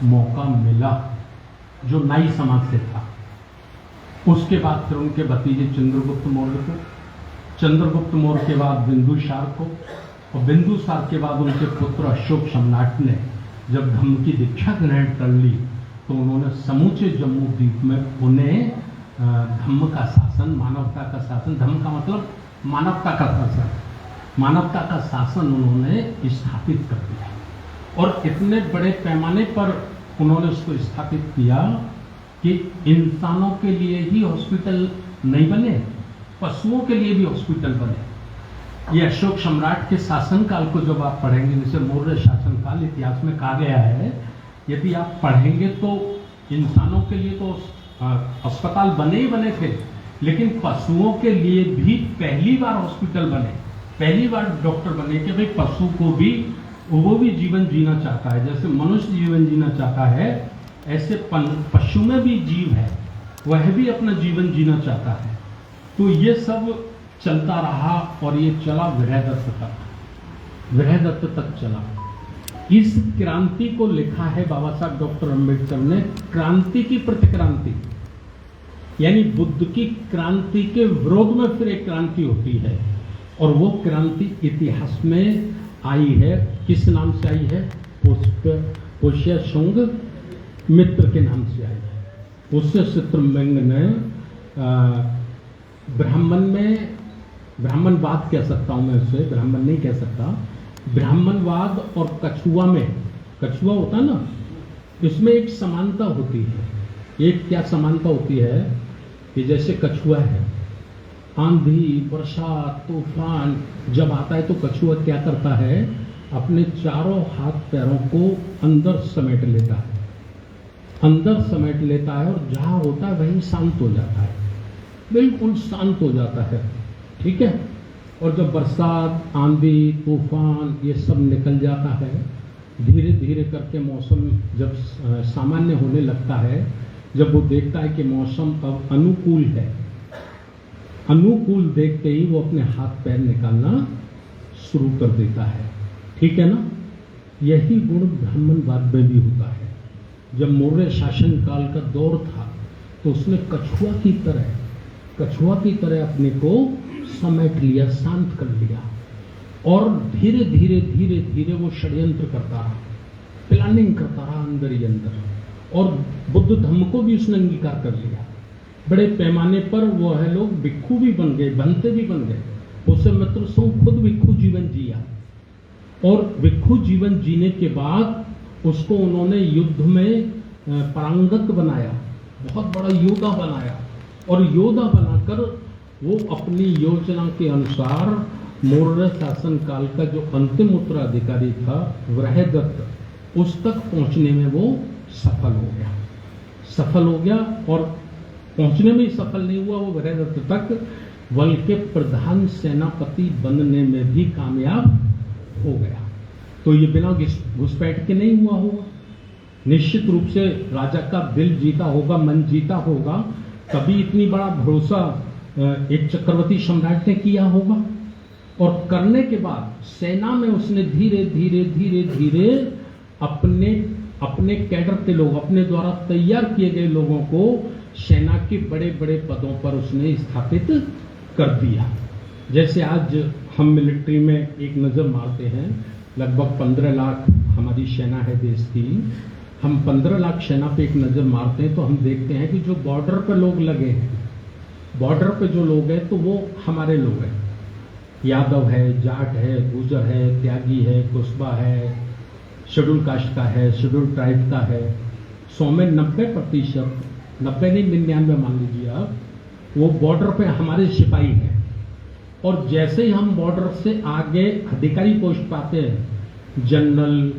मौका मिला, जो नाई समाज से था। उसके बाद फिर उनके भतीजे चंद्रगुप्त मौर्य को, चंद्रगुप्त मौर्य के बाद बिंदुसार को, और बिंदुसार के बाद उनके पुत्र अशोक सम्राट ने जब धम्म की दीक्षा ग्रहण कर ली तो उन्होंने समूचे जम्मू द्वीप में उन्हें धम्म का शासन, मानवता का शासन, धम्म का मतलब मानवता का शासन, मानवता का शासन उन्होंने स्थापित कर दिया। और इतने बड़े पैमाने पर उन्होंने उसको स्थापित किया कि इंसानों के लिए ही हॉस्पिटल नहीं बने, पशुओं के लिए भी हॉस्पिटल बने। ये अशोक सम्राट के शासनकाल को जब आप पढ़ेंगे, जैसे मौर्य शासनकाल इतिहास में कहा गया है, यदि आप पढ़ेंगे तो इंसानों के लिए तो अस्पताल बने ही बने थे, लेकिन पशुओं के लिए भी पहली बार हॉस्पिटल बने, पहली बार डॉक्टर बने कि भाई पशु को भी, वो भी जीवन जीना चाहता है, जैसे मनुष्य जीवन जीना चाहता है ऐसे पशु में भी जीव है, वह भी अपना जीवन जीना चाहता है। तो ये सब चलता रहा और ये चला विरहदत्त तक, विरहदत्त तक चला। इस क्रांति को लिखा है बाबा साहब डॉक्टर अंबेडकर ने क्रांति की प्रतिक्रांति, यानी बुद्ध की क्रांति के विरोध में फिर एक क्रांति होती है। और वो क्रांति इतिहास में आई है, किस नाम से आई है? पुष्यशुंग मित्र के नाम से आई है। पुष्यशुंग ने ब्राह्मण में, ब्राह्मणवाद कह सकता हूं मैं उसे, ब्राह्मण नहीं कह सकता, ब्राह्मणवाद और कछुआ में, कछुआ होता ना, इसमें एक समानता होती है। एक क्या समानता होती है कि जैसे कछुआ है, आंधी, वर्षा, तूफान जब आता है तो कछुआ क्या करता है? अपने चारों हाथ पैरों को अंदर समेट लेता है, अंदर समेट लेता है, और जहां होता है वहीं शांत हो जाता है, बिल्कुल शांत हो जाता है। ठीक है। और जब बरसात, आंधी, तूफान ये सब निकल जाता है, धीरे धीरे करके मौसम जब सामान्य होने लगता है, जब वो देखता है कि मौसम अब अनुकूल है, अनुकूल देखते ही वो अपने हाथ पैर निकालना शुरू कर देता है। ठीक है ना। यही गुण ब्राह्मणवाद में भी होता है। जब मौर्य शासन काल का दौर था तो उसने कछुआ की तरह अपने को समेट लिया, शांत कर लिया, और धीरे धीरे धीरे धीरे वो षड्यंत्र करता रहा, प्लानिंग करता रहा अंदर ही अंदर, और बुद्ध धम्म को भी उसने अंगीकार कर लिया। बड़े पैमाने पर वो है लोग भिक्षु भी बन गए, बनते भी बन गए। उससे मित्र संग खुद भिक्षु जीवन जिया, और भिक्षु जीवन जीने के बाद उसको उन्होंने युद्ध में पारंगत बनाया, बहुत बड़ा योद्धा बनाया, और योद्धा बनाकर वो अपनी योजना के अनुसार मौर्य शासन काल का जो अंतिम उत्तराधिकारी था वृहदत्त, उस तक पहुंचने में वो सफल हो गया। और पहुंचने में ही सफल नहीं हुआ वो वृहदत्त तक, बल्कि प्रधान सेनापति बनने में भी कामयाब हो गया। तो ये बिना घुसपैठ के नहीं हुआ होगा, निश्चित रूप से राजा का दिल जीता होगा, मन जीता होगा, तभी इतनी बड़ा भरोसा एक चक्रवर्ती सम्राट ने किया होगा। और करने के बाद सेना में उसने धीरे धीरे धीरे धीरे अपने कैडर के लोग, अपने द्वारा तैयार किए गए लोगों को सेना के बड़े बड़े पदों पर उसने स्थापित कर दिया। जैसे आज हम मिलिट्री में एक नज़र मारते हैं, लगभग 15 लाख हमारी सेना है देश की। हम 15 लाख सेना पे एक नज़र मारते हैं तो हम देखते हैं कि जो बॉर्डर पे लोग लगे हैं, बॉर्डर पे जो लोग हैं तो वो हमारे लोग हैं। यादव है, जाट है, गुजर है, त्यागी है, कुशबा है, शेड्यूल कास्ट का है, शेड्यूल ट्राइब का है। 100 में 90%, 90 नहीं 99 मान लीजिए आप, वो बॉर्डर पे हमारे सिपाही हैं। और जैसे ही हम बॉर्डर से आगे अधिकारी पोस्ट पाते हैं, जनरल,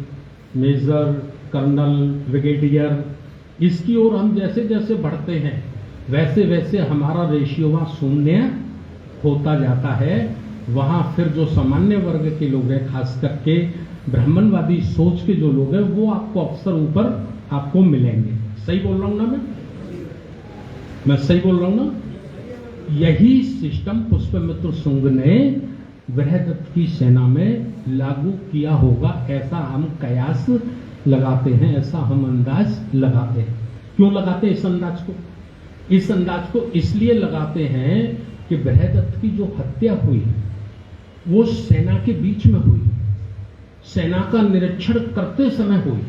मेजर, कर्नल, ब्रिगेडियर, इसकी ओर हम जैसे जैसे बढ़ते हैं वैसे वैसे हमारा रेशियो वहाँ शून्य होता जाता है। वहाँ फिर जो सामान्य वर्ग के लोग हैं, खास करके ब्राह्मणवादी सोच के जो लोग हैं, वो आपको अक्सर ऊपर आपको मिलेंगे। सही बोल रहा हूँ ना मैं सही बोल रहा हूँ ना? यही सिस्टम पुष्पमित्र शुंग ने बृहदत्त की सेना में लागू किया होगा, ऐसा हम कयास लगाते हैं, ऐसा हम अंदाज लगाते हैं। क्यों लगाते हैं इस अंदाज को? इस अंदाज को इसलिए लगाते हैं कि बृहदत्त की जो हत्या हुई वो सेना के बीच में हुई, सेना का निरीक्षण करते समय हुई।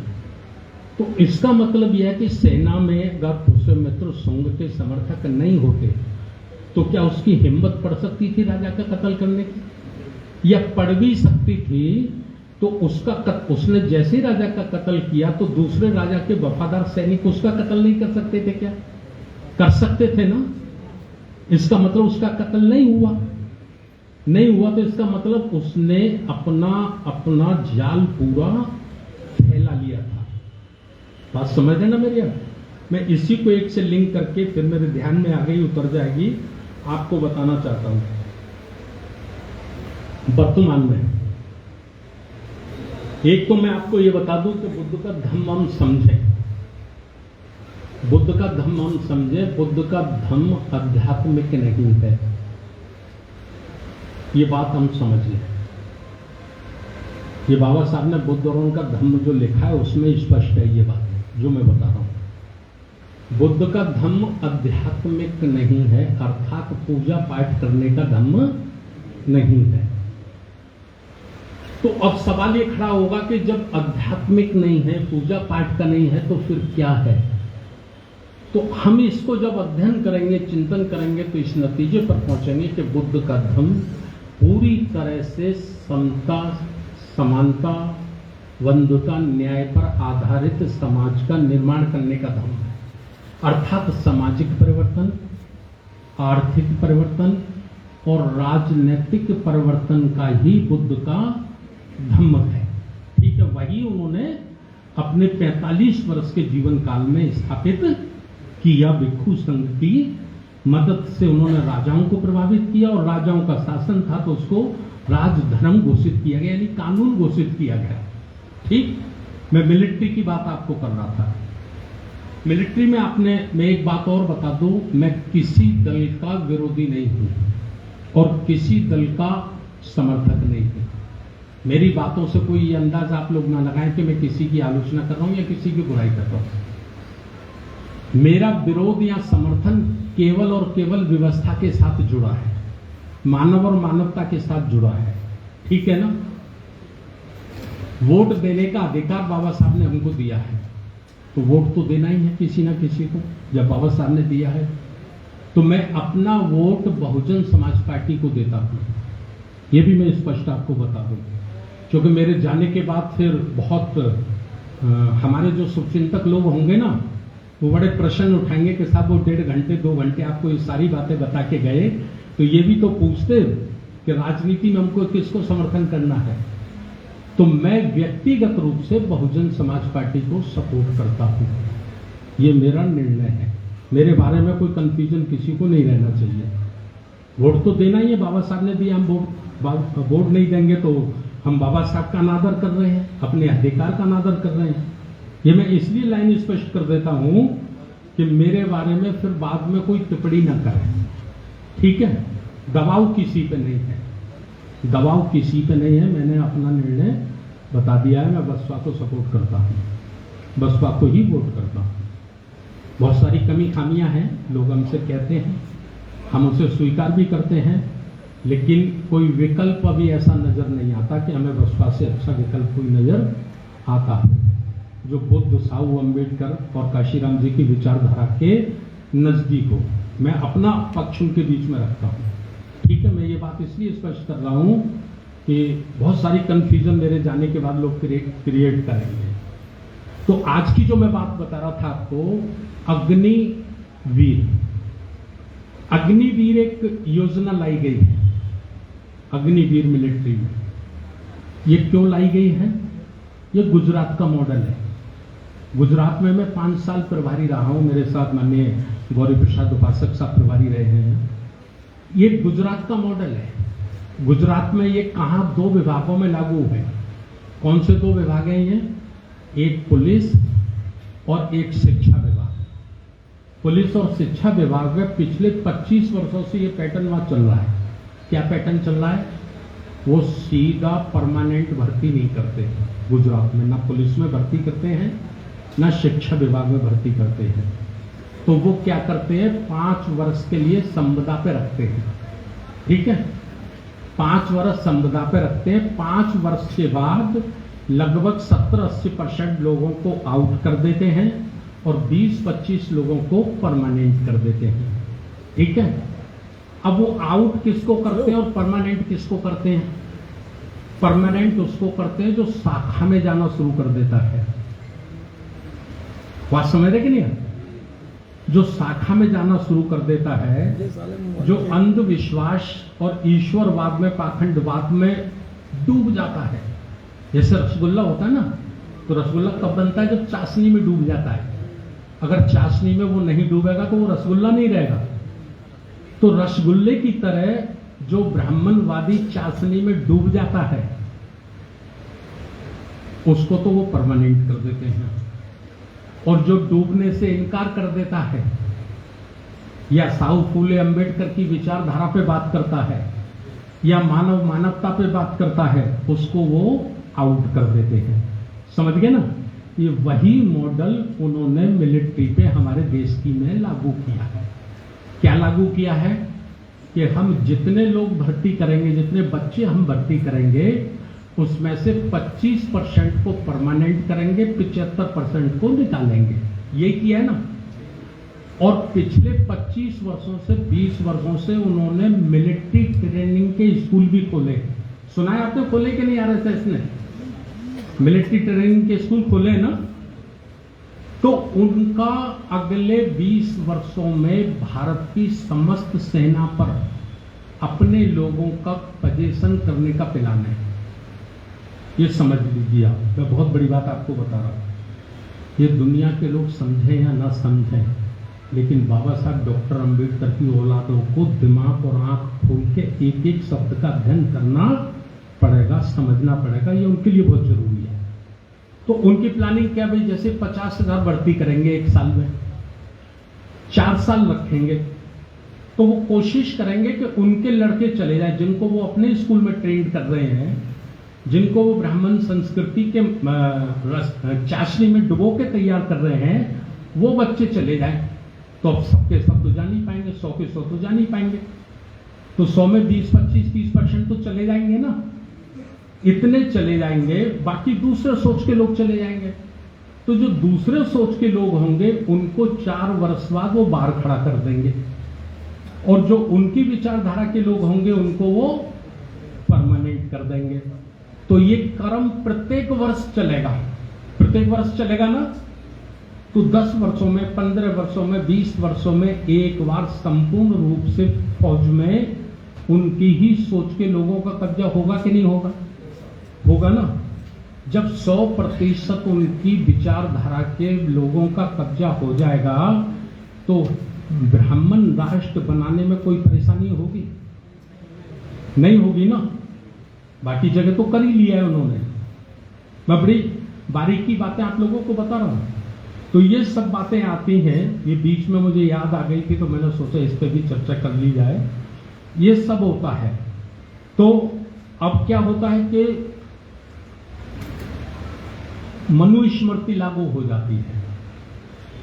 तो इसका मतलब यह है कि सेना में अगर पुष्पमित्र शुंग के समर्थक नहीं होते तो क्या उसकी हिम्मत पड़ सकती थी राजा का कत्ल करने की? या पड़ भी सकती थी तो उसने जैसे राजा का कत्ल किया तो दूसरे राजा के वफादार सैनिक उसका कत्ल नहीं कर सकते थे क्या? कर सकते थे ना। इसका मतलब उसका कत्ल नहीं हुआ तो इसका मतलब उसने अपना जाल पूरा फैला लिया था। बात समझ रहे ना मेरी? मैं इसी को एक से लिंक करके फिर मेरे ध्यान में आ गई, उतर जाएगी, आपको बताना चाहता हूं। वर्तमान में एक तो मैं आपको यह बता दूं कि बुद्ध का धम्म हम समझे, बुद्ध का धम्म हम समझे। बुद्ध का धम्म आध्यात्मिक नहीं है, ये बात हम समझ लें। ये बाबा साहब ने बुद्ध और उनका धम्म जो लिखा है उसमें स्पष्ट है ये बात जो मैं बता रहा हूं। बुद्ध का धम्म आध्यात्मिक नहीं है, अर्थात पूजा पाठ करने का धम्म नहीं है। तो अब सवाल ये खड़ा होगा कि जब आध्यात्मिक नहीं है, पूजा पाठ का नहीं है, तो फिर क्या है? तो हम इसको जब अध्ययन करेंगे, चिंतन करेंगे, तो इस नतीजे पर पहुंचेंगे कि बुद्ध का धम्म पूरी तरह से समता, समानता, बंधुता, न्याय पर आधारित समाज का निर्माण करने का धम्म है। अर्थात सामाजिक परिवर्तन, आर्थिक परिवर्तन और राजनीतिक परिवर्तन का ही बुद्ध का धम्म है। ठीक है, वही उन्होंने अपने 45 वर्ष के जीवन काल में स्थापित किया। भिक्षु संघ की मदद से उन्होंने राजाओं को प्रभावित किया और राजाओं का शासन था तो उसको राजधर्म घोषित किया गया, यानी कानून घोषित किया गया। ठीक, मैं मिलिट्री की बात आपको कर रहा था। मिलिट्री में मैं एक बात और बता दूं, मैं किसी दल का विरोधी नहीं हूं और किसी दल का समर्थक नहीं हूं। मेरी बातों से कोई ये अंदाज आप लोग ना लगाएं कि मैं किसी की आलोचना कर रहा हूं या किसी की बुराई कर रहा हूं। मेरा विरोध या समर्थन केवल और केवल व्यवस्था के साथ जुड़ा है, मानव और मानवता के साथ जुड़ा है। ठीक है ना? वोट देने का अधिकार बाबा साहब ने हमको दिया है, तो वोट तो देना ही है किसी ना किसी को। जब बाबा साहब ने दिया है तो मैं अपना वोट बहुजन समाज पार्टी को देता हूं, ये भी मैं स्पष्ट आपको बता दूं। क्योंकि मेरे जाने के बाद फिर बहुत हमारे जो शुभचिंतक लोग होंगे ना, वो बड़े प्रश्न उठाएंगे कि साहब वो 1.5 घंटे 2 घंटे आपको ये सारी बातें बता के गए, तो ये भी तो पूछते कि राजनीति में हमको किसको समर्थन करना है। तो मैं व्यक्तिगत रूप से बहुजन समाज पार्टी को सपोर्ट करता हूं, ये मेरा निर्णय है। मेरे बारे में कोई कंफ्यूजन किसी को नहीं रहना चाहिए। वोट तो देना ही है, बाबा साहब ने दिया, हम वोट नहीं देंगे तो हम बाबा साहब का अनादर कर रहे हैं, अपने अधिकार का अनादर कर रहे हैं। ये मैं इसलिए लाइन स्पष्ट कर देता हूं कि मेरे बारे में फिर बाद में कोई टिप्पणी न करें। ठीक है, दबाव किसी पे नहीं है, दबाव किसी पे नहीं है। मैंने अपना निर्णय बता दिया है, मैं बसपा को सपोर्ट करता हूं, बसपा को ही वोट करता हूं। बहुत सारी कमी खामियां हैं, लोग हमसे कहते हैं, हम उसे स्वीकार भी करते हैं, लेकिन कोई विकल्प अभी ऐसा नजर नहीं आता कि हमें बसपा से अच्छा विकल्प कोई नजर आता हो जो बुद्ध, साहू अम्बेडकर और काशीराम जी की विचारधारा के नजदीक हो। मैं अपना पक्ष उनके बीच में रखता हूँ। ठीक है, मैं ये बात इसलिए स्पष्ट कर रहा हूँ कि बहुत सारी कंफ्यूजन मेरे जाने के बाद लोग क्रिएट करेंगे। तो आज की जो मैं बात बता रहा था आपको, अग्निवीर एक योजना लाई गई है अग्निवीर मिलिट्री में। ये क्यों लाई गई है? ये गुजरात का मॉडल है। गुजरात में मैं 5 साल प्रभारी रहा हूं, मेरे साथ माननीय गौरी प्रसाद उपासक साहब प्रभारी रहे हैं। ये गुजरात का मॉडल है। गुजरात में ये कहां 2 विभागों में लागू है। कौन से 2 विभाग हैं ये? एक पुलिस और एक शिक्षा विभाग। पुलिस और शिक्षा विभाग में पिछले 25 वर्षों से ये पैटर्न वहां चल रहा है। क्या पैटर्न चल रहा है? वो सीधा परमानेंट भर्ती नहीं करते गुजरात में, ना पुलिस में भर्ती करते हैं ना शिक्षा विभाग में भर्ती करते हैं। तो वो क्या करते हैं, 5 वर्ष के लिए संविदा पे रखते हैं। ठीक है, 5 वर्ष संविदा पे रखते हैं। 5 वर्ष के बाद लगभग 70-80% लोगों को आउट कर देते हैं और 20-25 लोगों को परमानेंट कर देते हैं। ठीक है, अब वो आउट किसको करते हैं और परमानेंट किसको करते हैं? परमानेंट उसको करते हैं जो शाखा में जाना शुरू कर देता है। बात समझ रहे कि नहीं? जो शाखा में जाना शुरू कर देता है, जो अंधविश्वास और ईश्वरवाद में, पाखंडवाद में डूब जाता है। जैसे रसगुल्ला होता है ना, तो रसगुल्ला कब बनता है? जब चाशनी में डूब जाता है। अगर चाशनी में वो नहीं डूबेगा तो वो रसगुल्ला नहीं रहेगा। तो रसगुल्ले की तरह जो ब्राह्मणवादी चाशनी में डूब जाता है उसको तो वो परमानेंट कर देते हैं, और जो डूबने से इनकार कर देता है या साहू फूले अम्बेडकर की विचारधारा पे बात करता है या मानवता पे बात करता है, उसको वो आउट कर देते हैं। समझ गए ना? ये वही मॉडल उन्होंने मिलिट्री पे हमारे देश की में लागू किया है। क्या लागू किया है कि हम जितने लोग भर्ती करेंगे, जितने बच्चे हम भर्ती करेंगे, उसमें से 25% को परमानेंट करेंगे, 75% को निकालेंगे। यही किया है ना? और पिछले 25 वर्षों से 20 वर्षों से उन्होंने मिलिट्री ट्रेनिंग के स्कूल भी खोले। सुना है आपने? खोले कि नहीं? आरएसएस ने मिलिट्री ट्रेनिंग के स्कूल खोले ना। तो उनका अगले 20 वर्षों में भारत की समस्त सेना पर अपने लोगों का पोजीशन करने का प्लान है। ये समझ लीजिए आप। मैं बहुत बड़ी बात आपको बता रहा हूं। ये दुनिया के लोग समझें या ना समझें, लेकिन बाबा साहब डॉक्टर अंबेडकर की औलादों को दिमाग और आंख खोल के एक एक शब्द का अध्ययन करना पड़ेगा, समझना पड़ेगा। ये उनके लिए बहुत जरूरी है। तो उनकी प्लानिंग क्या भाई? जैसे 50,000 भर्ती करेंगे 1 साल में, 4 साल रखेंगे, तो वो कोशिश करेंगे कि उनके लड़के चले जाए जिनको वो अपने स्कूल में ट्रेन कर रहे हैं, जिनको वो ब्राह्मण संस्कृति के चाशनी में डुबो के तैयार कर रहे हैं, वो बच्चे चले जाएं। तो अब सबके सब तो जा नहीं पाएंगे, 100 के 100 तो जा नहीं पाएंगे। तो 100 में 20-25-30% तो चले जाएंगे ना। इतने चले जाएंगे, बाकी दूसरे सोच के लोग चले जाएंगे। तो जो दूसरे सोच के लोग होंगे उनको 4 वर्ष बाद वो बाहर खड़ा कर देंगे, और जो उनकी विचारधारा के लोग होंगे उनको वो परमानेंट कर देंगे। तो ये क्रम प्रत्येक वर्ष चलेगा। प्रत्येक वर्ष चलेगा ना। तो 10 वर्षों में, 15 वर्षों में, 20 वर्षों में एक बार संपूर्ण रूप से फौज में उनकी ही सोच के लोगों का कब्जा होगा कि नहीं होगा? होगा ना। जब 100% उनकी विचारधारा के लोगों का कब्जा हो जाएगा तो ब्राह्मण राष्ट्र बनाने में कोई परेशानी होगी? नहीं होगी ना। बाकी जगह तो कर ही लिया है उन्होंने। मैं बड़ी बारीकी बातें आप लोगों को बता रहा हूं। तो ये सब बातें आती हैं, ये बीच में मुझे याद आ गई थी तो मैंने सोचा इस पर भी चर्चा कर ली जाए। ये सब होता है। तो अब क्या होता है कि मनुस्मृति लागू हो जाती है।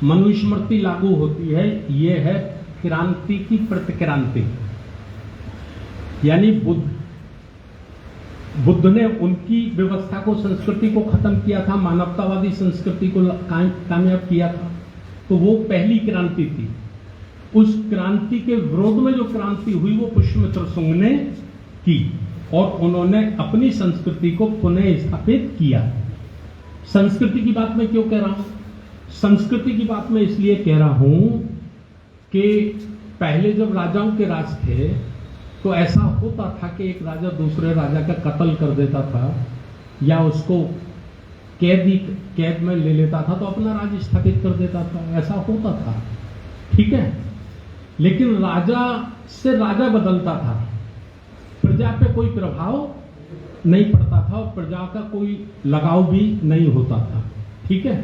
मनुस्मृति लागू होती है, ये है क्रांति की प्रतिक्रांति। यानी बुद्ध ने उनकी व्यवस्था को, संस्कृति को खत्म किया था, मानवतावादी संस्कृति को कामयाब किया था। तो वो पहली क्रांति थी। उस क्रांति के विरोध में जो क्रांति हुई वो पुष्यमित्र शुंग ने की और उन्होंने अपनी संस्कृति को पुनः स्थापित किया। संस्कृति की बात मैं क्यों कह रहा हूं? संस्कृति की बात मैं इसलिए कह रहा हूं कि पहले जब राजाओं के राज थे तो ऐसा होता था कि एक राजा दूसरे राजा का कत्ल कर देता था या उसको कैद में ले लेता था तो अपना राज्य स्थापित कर देता था। ऐसा होता था, ठीक है। लेकिन राजा से राजा बदलता था, प्रजा पे कोई प्रभाव नहीं पड़ता था और प्रजा का कोई लगाव भी नहीं होता था, ठीक है।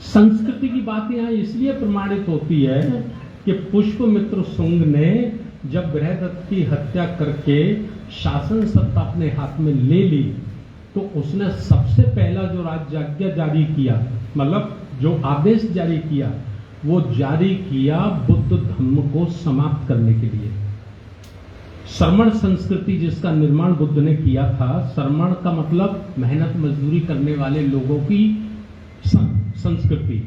संस्कृति की बात यहां इसलिए प्रमाणित होती है कि पुष्यमित्र शुंग ने जब बृहदत्त की हत्या करके शासन सत्ता अपने हाथ में ले ली तो उसने सबसे पहला जो राज्याज्ञा जारी किया, मतलब जो आदेश जारी किया, वो जारी किया बुद्ध धर्म को समाप्त करने के लिए। श्रमण संस्कृति जिसका निर्माण बुद्ध ने किया था, श्रमण का मतलब मेहनत मजदूरी करने वाले लोगों की संस्कृति,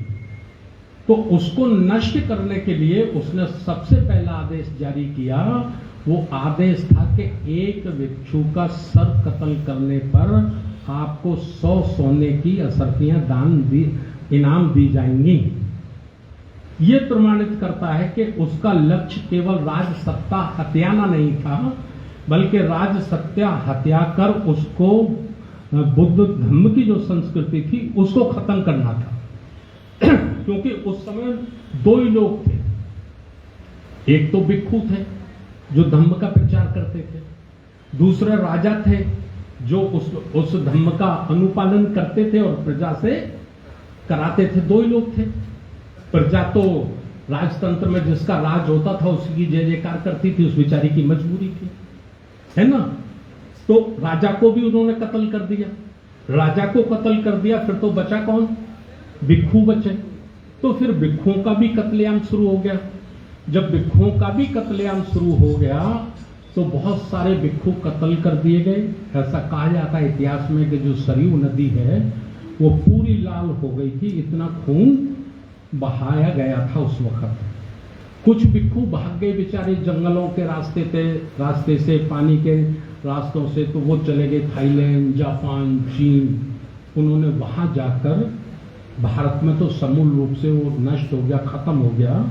तो उसको नष्ट करने के लिए उसने सबसे पहला आदेश जारी किया। वो आदेश था कि एक भिक्षु का सर कत्ल करने पर आपको 100 सोने की असरफियां इनाम दी जाएंगी। ये प्रमाणित करता है कि उसका लक्ष्य केवल राज सत्ता हत्याना नहीं था, बल्कि राज सत्ता हत्या कर उसको बुद्ध धर्म की जो संस्कृति थी उसको खत्म करना था। क्योंकि उस समय दो ही लोग थे, एक तो भिक्षु थे जो धम्म का प्रचार करते थे, दूसरे राजा थे जो उस धम्म का अनुपालन करते थे और प्रजा से कराते थे। दो ही लोग थे। प्रजा तो राजतंत्र में जिसका राज होता था उसकी जय जयकार करती थी, उस बेचारी की मजबूरी थी, है ना। तो राजा को भी उन्होंने कत्ल कर दिया। राजा को कत्ल कर दिया, फिर तो बचा कौन? भिक्षु बचे। तो फिर भिक्षुओं का भी कत्लेआम शुरू हो गया। जब भिक्षुओं का भी कत्लेआम शुरू हो गया तो बहुत सारे भिक्षु कत्ल कर दिए गए। ऐसा कहा जाता है इतिहास में कि जो सरयू नदी है वो पूरी लाल हो गई थी, इतना खून बहाया गया था उस वक्त। कुछ भिक्षु भाग गए बेचारे, जंगलों के रास्ते से, पानी के रास्तों से, तो वो चले गए थाईलैंड, जापान, चीन। उन्होंने वहां जाकर, भारत में तो समूल रूप से वो नष्ट हो गया, खत्म हो गया,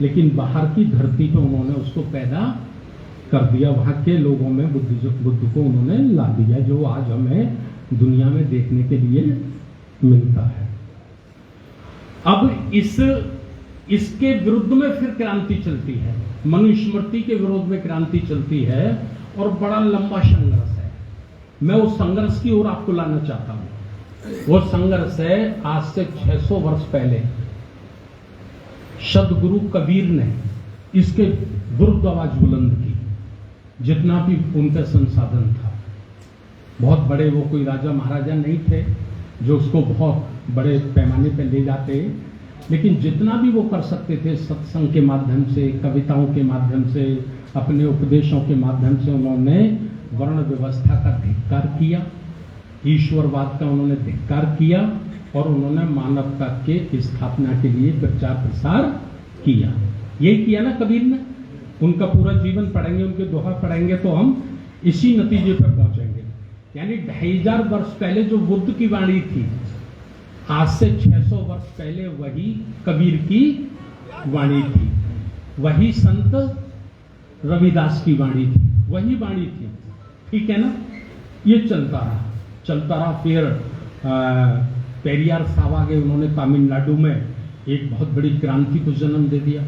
लेकिन बाहर की धरती पे उन्होंने उसको पैदा कर दिया। वहां के लोगों में बुद्ध को उन्होंने ला दिया, जो आज हमें दुनिया में देखने के लिए मिलता है। अब इसके विरुद्ध में फिर क्रांति चलती है, मनुस्मृति के विरोध में क्रांति चलती है और बड़ा लंबा संघर्ष है। मैं उस संघर्ष की ओर आपको लाना चाहता हूं। वो संघर्ष है आज से 600 वर्ष पहले सदगुरु कबीर ने इसके विरुद्ध आवाज बुलंद की, जितना भी उनका संसाधन था। बहुत बड़े वो कोई राजा महाराजा नहीं थे जो उसको बहुत बड़े पैमाने पर ले जाते, लेकिन जितना भी वो कर सकते थे सत्संग के माध्यम से, कविताओं के माध्यम से, अपने उपदेशों के माध्यम से उन्होंने वर्ण व्यवस्था का धिक्कार किया, ईश्वरवाद का उन्होंने धिक्कार किया और उन्होंने मानवता के स्थापना के लिए प्रचार प्रसार किया। यही किया ना कबीर ने। उनका पूरा जीवन पढ़ेंगे, उनके दोहा पढ़ेंगे तो हम इसी नतीजे पर पहुंचेंगे। यानी 2500 वर्ष पहले जो बुद्ध की वाणी थी, आज से 600 वर्ष पहले वही कबीर की वाणी थी, वही संत रविदास की वाणी थी, वही वाणी थी, ठीक है ना। ये चलता रहा। फिर पेरियार साहब आ गए, उन्होंने तमिलनाडु में एक बहुत बड़ी क्रांति को जन्म दे दिया।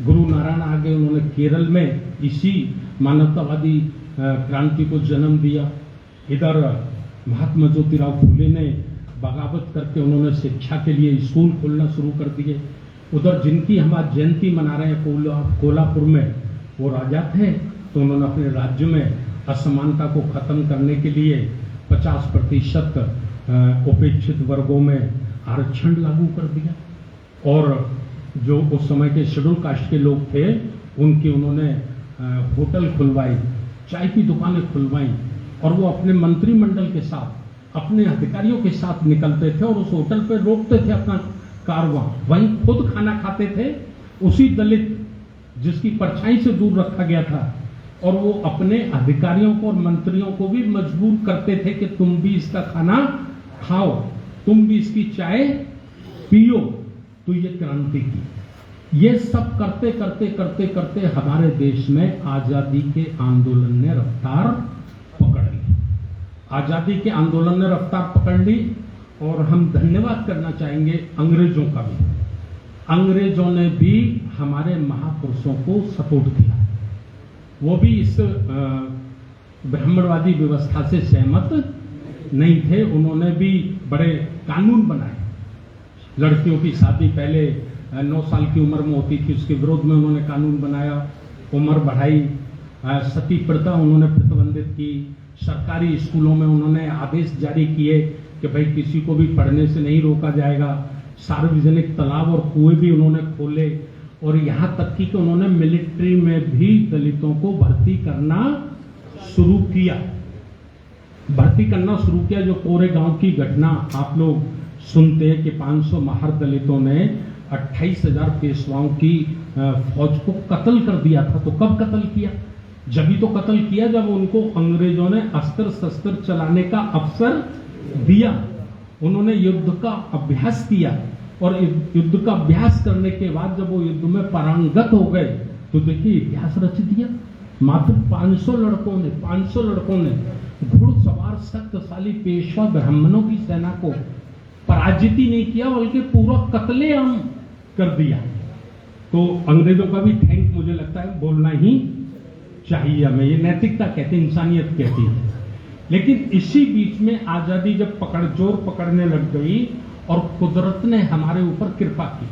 गुरु नारायण आ गए, उन्होंने केरल में इसी मानवतावादी क्रांति को जन्म दिया। इधर महात्मा ज्योतिराव फुले ने बगावत करके उन्होंने शिक्षा के लिए स्कूल खोलना शुरू कर दिए। उधर जिनकी हम आज जयंती मना रहे हैं कोल्हापुर में, वो राजा थे, तो उन्होंने अपने राज्य में असमानता को खत्म करने के लिए 50% उपेक्षित वर्गों में आरक्षण लागू कर दिया और जो उस समय के शेड्यूल कास्ट के लोग थे उनकी उन्होंने होटल खुलवाई चाय की दुकानें खुलवाई और वो अपने मंत्रिमंडल के साथ, अपने अधिकारियों के साथ निकलते थे और उस होटल पे रोकते थे अपना कारवां, वहीं खुद खाना खाते थे, उसी दलित जिसकी परछाई से दूर रखा गया था, और वो अपने अधिकारियों को और मंत्रियों को भी मजबूर करते थे कि तुम भी इसका खाना खाओ, तुम भी इसकी चाय पियो। तो ये क्रांति की, ये सब करते करते करते करते हमारे देश में आजादी के आंदोलन ने रफ्तार पकड़ ली। आजादी के आंदोलन ने रफ्तार पकड़ ली और हम धन्यवाद करना चाहेंगे अंग्रेजों का भी। अंग्रेजों ने भी हमारे महापुरुषों को सपोर्ट किया, वो भी इस ब्राह्मणवादी व्यवस्था से सहमत नहीं थे। उन्होंने भी बड़े कानून बनाए, लड़कियों की शादी पहले 9 साल की उम्र में होती थी, उसके विरोध में उन्होंने कानून बनाया, उम्र बढ़ाई, सती प्रथा उन्होंने प्रतिबंधित की, सरकारी स्कूलों में उन्होंने आदेश जारी किए कि भाई किसी को भी पढ़ने से नहीं रोका जाएगा, सार्वजनिक तालाब और कुएं भी उन्होंने खोले, और यहाँ तक कि उन्होंने मिलिट्री में भी दलितों को भर्ती करना शुरू किया। जो कोरे गांव की घटना आप लोग सुनते हैं कि 500 महार दलितों ने 28,000 पेशवाओं की फौज को कत्ल कर दिया था। तो कब कत्ल किया? जब ही तो कत्ल किया जब उनको अंग्रेजों ने अस्त्र शस्त्र चलाने का अवसर दिया। उन्होंने युद्ध का अभ्यास किया और युद्ध का अभ्यास करने के बाद जब वो युद्ध में पारंगत हो गए तो देखिए इतिहास रच दिया। मात्र 500 लड़कों ने घुड़सवार शक्तिशाली पेशवा ब्राह्मणों की सेना को पराजित ही नहीं किया बल्कि पूरा कत्लेआम कर दिया। तो अंग्रेजों का भी थैंक मुझे लगता है बोलना ही चाहिए हमें। ये नैतिकता कहते हैं, इंसानियत कहती है। लेकिन इसी बीच में आजादी जब जोर पकड़ने लग गई और कुदरत ने हमारे ऊपर कृपा की,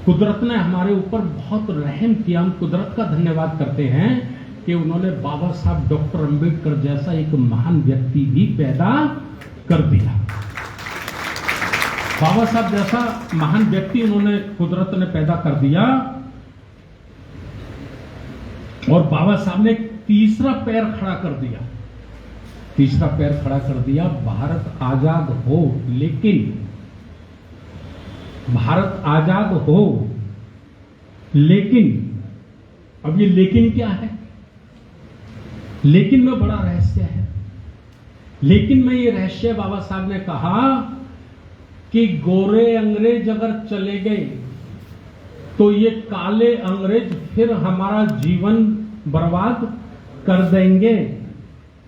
कुदरत ने हमारे ऊपर बहुत रहम किया। हम कुदरत का धन्यवाद करते हैं कि उन्होंने बाबा साहब डॉक्टर अंबेडकर जैसा एक महान व्यक्ति भी पैदा कर दिया। बाबा साहब जैसा महान व्यक्ति उन्होंने कुदरत ने पैदा कर दिया और बाबा साहब ने तीसरा पैर खड़ा कर दिया। भारत आजाद हो, लेकिन अब ये लेकिन क्या है? लेकिन में बड़ा रहस्य है। लेकिन में ये रहस्य बाबा साहब ने कहा कि गोरे अंग्रेज अगर चले गए तो ये काले अंग्रेज फिर हमारा जीवन बर्बाद कर देंगे।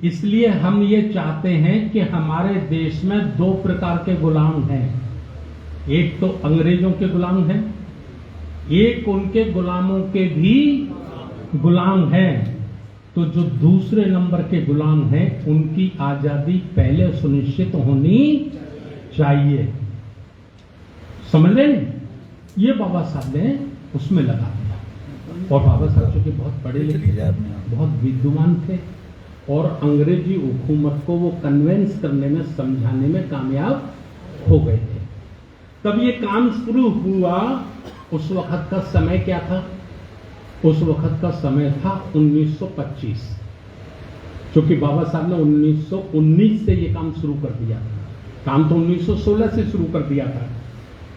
इसलिए हम ये चाहते हैं कि हमारे देश में 2 प्रकार के गुलाम हैं। एक तो अंग्रेजों के गुलाम हैं, एक उनके गुलामों के भी गुलाम हैं। तो जो दूसरे नंबर के गुलाम हैं उनकी आजादी पहले सुनिश्चित होनी चाहिए। समझ रहे हैं? ये बाबा साहब ने उसमें लगा दिया। और बाबा साहब चूंकि बहुत पढ़े लिखे, बहुत विद्वान थे और अंग्रेजी हुकूमत को वो कन्वेंस करने में, समझाने में कामयाब हो गए थे। तब ये काम शुरू हुआ। उस वक्त का समय क्या था? उस वक्त का समय था 1925, क्योंकि बाबा साहब ने 1919 से ये काम शुरू कर दिया। काम तो 1916 से शुरू कर दिया था,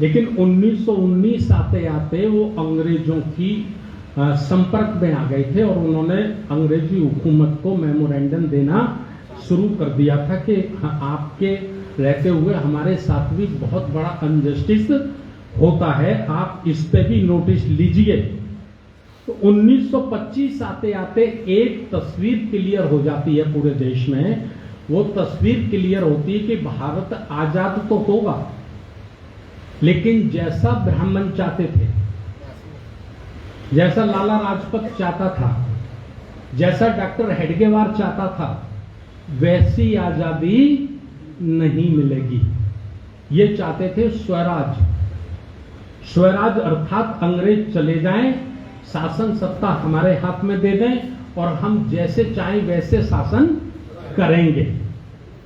लेकिन 1919 आते आते वो अंग्रेजों की संपर्क में आ गए थे और उन्होंने अंग्रेजी हुकूमत को मेमोरेंडम देना शुरू कर दिया था कि आपके रहते हुए हमारे साथ भी बहुत बड़ा अनजस्टिस होता है, आप इस पे भी नोटिस लीजिए। तो 1925 आते आते एक तस्वीर क्लियर हो जाती है पूरे देश में। वो तस्वीर क्लियर होती है कि भारत आजाद तो होगा, लेकिन जैसा ब्राह्मण चाहते थे, जैसा लाला राजपत चाहता था, जैसा डॉक्टर हेडगेवार चाहता था, वैसी आजादी नहीं मिलेगी। ये चाहते थे स्वराज। स्वराज अर्थात अंग्रेज चले जाएं, शासन सत्ता हमारे हाथ में दे दें और हम जैसे चाहें वैसे शासन करेंगे।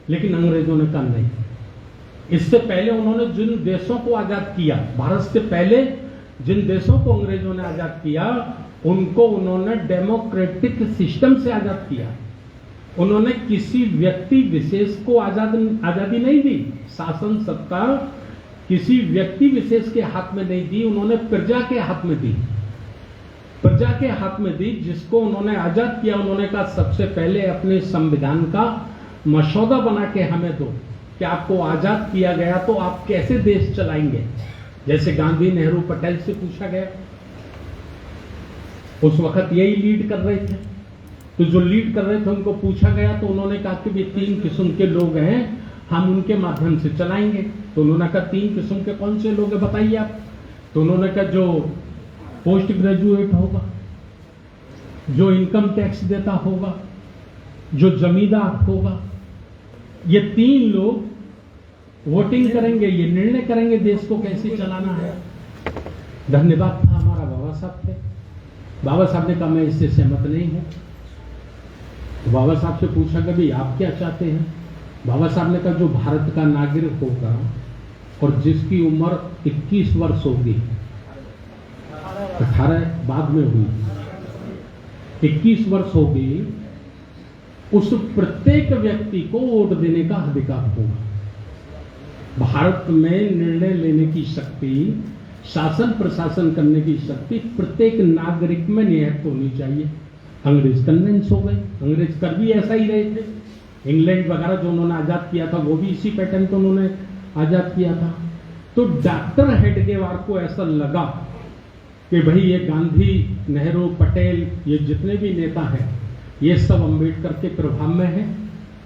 लेकिन अंग्रेजों ने कहा नहीं। इससे पहले उन्होंने जिन देशों को आजाद किया, भारत से पहले जिन देशों को अंग्रेजों ने आजाद किया, उनको उन्होंने डेमोक्रेटिक सिस्टम से आजाद किया। उन्होंने किसी व्यक्ति विशेष को आजादी नहीं दी। शासन सत्ता किसी व्यक्ति विशेष के हाथ में नहीं दी, उन्होंने प्रजा के हाथ में दी। प्रजा के हाथ में दी, जिसको उन्होंने आजाद किया। उन्होंने कहा सबसे पहले अपने संविधान का मसौदा बना के हमें दो कि आपको आजाद किया गया तो आप कैसे देश चलाएंगे। जैसे गांधी, नेहरू, पटेल से पूछा गया, उस वक्त यही लीड कर रहे थे। तो जो लीड कर रहे थे उनको पूछा गया तो उन्होंने कहा कि भी 3 किस्म के लोग हैं, हम उनके माध्यम से चलाएंगे। तो उन्होंने कहा 3 किस्म के कौन से लोग हैं बताइए आप। तो उन्होंने कहा जो पोस्ट ग्रेजुएट होगा, जो इनकम टैक्स देता होगा, जो जमींदार होगा, ये 3 लोग वोटिंग करेंगे, ये निर्णय करेंगे देश को कैसे चलाना है। धन्यवाद था हमारा बाबा साहब थे। बाबा साहब ने कहा मैं इससे सहमत नहीं हूं। तो बाबा साहब से पूछा कि भाई आप क्या चाहते हैं। बाबा साहब ने कहा जो भारत का नागरिक होगा और जिसकी उम्र 21 वर्ष होगी, 18 बाद में हुई, 21 वर्ष होगी, उस प्रत्येक व्यक्ति को वोट देने का अधिकार होगा। भारत में निर्णय लेने की शक्ति, शासन प्रशासन करने की शक्ति प्रत्येक नागरिक में निहित होनी चाहिए। अंग्रेज कन्विंस हो गए। अंग्रेज कर भी ऐसा ही रहे थे। इंग्लैंड वगैरह जो उन्होंने आजाद किया था वो भी इसी पैटर्न को उन्होंने आजाद किया था। तो डॉक्टर हेडगेवार को ऐसा लगा कि भाई ये गांधी, नेहरू, पटेल, ये जितने भी नेता हैं ये सब अंबेडकर के प्रभाव में है।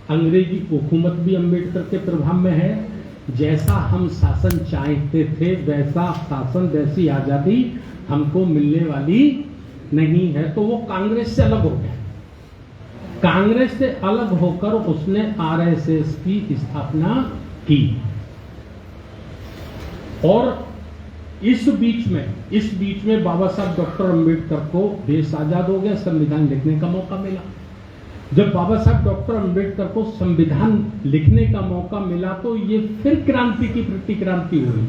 अंग्रेजी हुकूमत भी अंबेडकर के प्रभाव में है। जैसा हम शासन चाहते थे वैसा शासन, वैसी आजादी हमको मिलने वाली नहीं है। तो वो कांग्रेस से अलग हो गया। कांग्रेस से अलग होकर उसने आरएसएस की स्थापना की। और इस बीच में बाबा साहब डॉक्टर अंबेडकर को देश आजाद हो गया, संविधान लिखने का मौका मिला। जब बाबा साहब डॉक्टर अंबेडकर को संविधान लिखने का मौका मिला तो ये फिर क्रांति की प्रतिक्रांति हुई।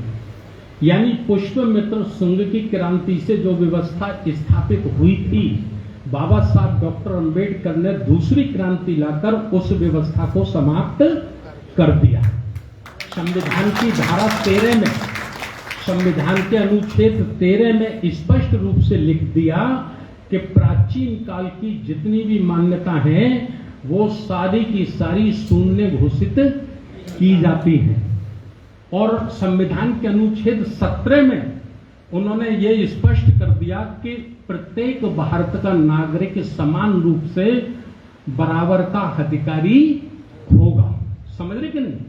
यानी पुष्पमित्र शुंग की क्रांति से जो व्यवस्था स्थापित हुई थी, बाबा साहब डॉक्टर अंबेडकर ने दूसरी क्रांति लाकर उस व्यवस्था को समाप्त कर दिया। संविधान की धारा 13 में, संविधान के अनुच्छेद 13 में स्पष्ट रूप से लिख दिया कि प्राचीन काल की जितनी भी मान्यता हैं वो सारी की सारी शून्य घोषित की जाती हैं। और संविधान के अनुच्छेद 17 में उन्होंने ये स्पष्ट कर दिया कि प्रत्येक भारत का नागरिक समान रूप से बराबर का अधिकारी होगा। समझ रहे कि नहीं।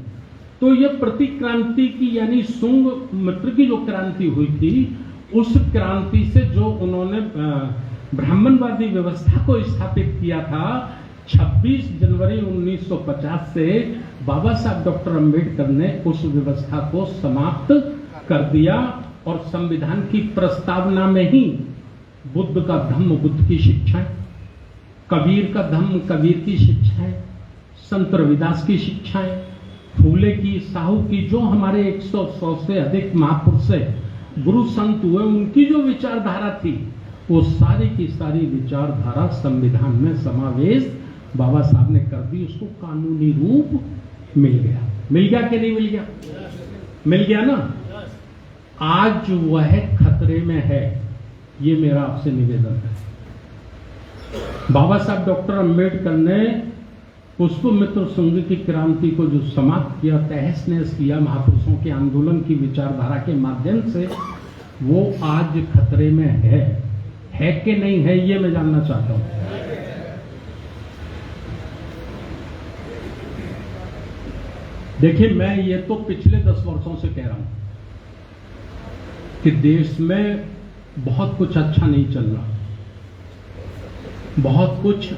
तो ये प्रतिक्रांति की, यानी शुंग मित्र की जो क्रांति हुई थी, उस क्रांति से जो उन्होंने ब्राह्मणवादी व्यवस्था को स्थापित किया था, 26 जनवरी 1950 से बाबा साहब डॉक्टर अंबेडकर ने उस व्यवस्था को समाप्त कर दिया। और संविधान की प्रस्तावना में ही बुद्ध का धम्म बुद्ध की शिक्षाएं, कबीर का धम्म कबीर की शिक्षाएं, संत रविदास की शिक्षाएं, फूले की, साहू की, जो हमारे 100 से अधिक महापुरुष गुरु संत हुए, उनकी जो विचारधारा थी वो सारी की सारी विचारधारा संविधान में समावेश बाबा साहब ने कर दी। उसको कानूनी रूप मिल गया। मिल गया कि नहीं मिल गया? मिल गया ना। आज वह खतरे में है, ये मेरा आपसे निवेदन है। बाबा साहब डॉक्टर अंबेडकर ने पुष्पमित्र शुंग की क्रांति को जो समाप्त किया, तहस नहस किया महापुरुषों के आंदोलन की विचारधारा के माध्यम से, वो आज खतरे में है कि नहीं है, ये मैं जानना चाहता हूं। देखिए, मैं ये तो पिछले 10 वर्षों से कह रहा हूं कि देश में बहुत कुछ अच्छा नहीं चल रहा, बहुत कुछ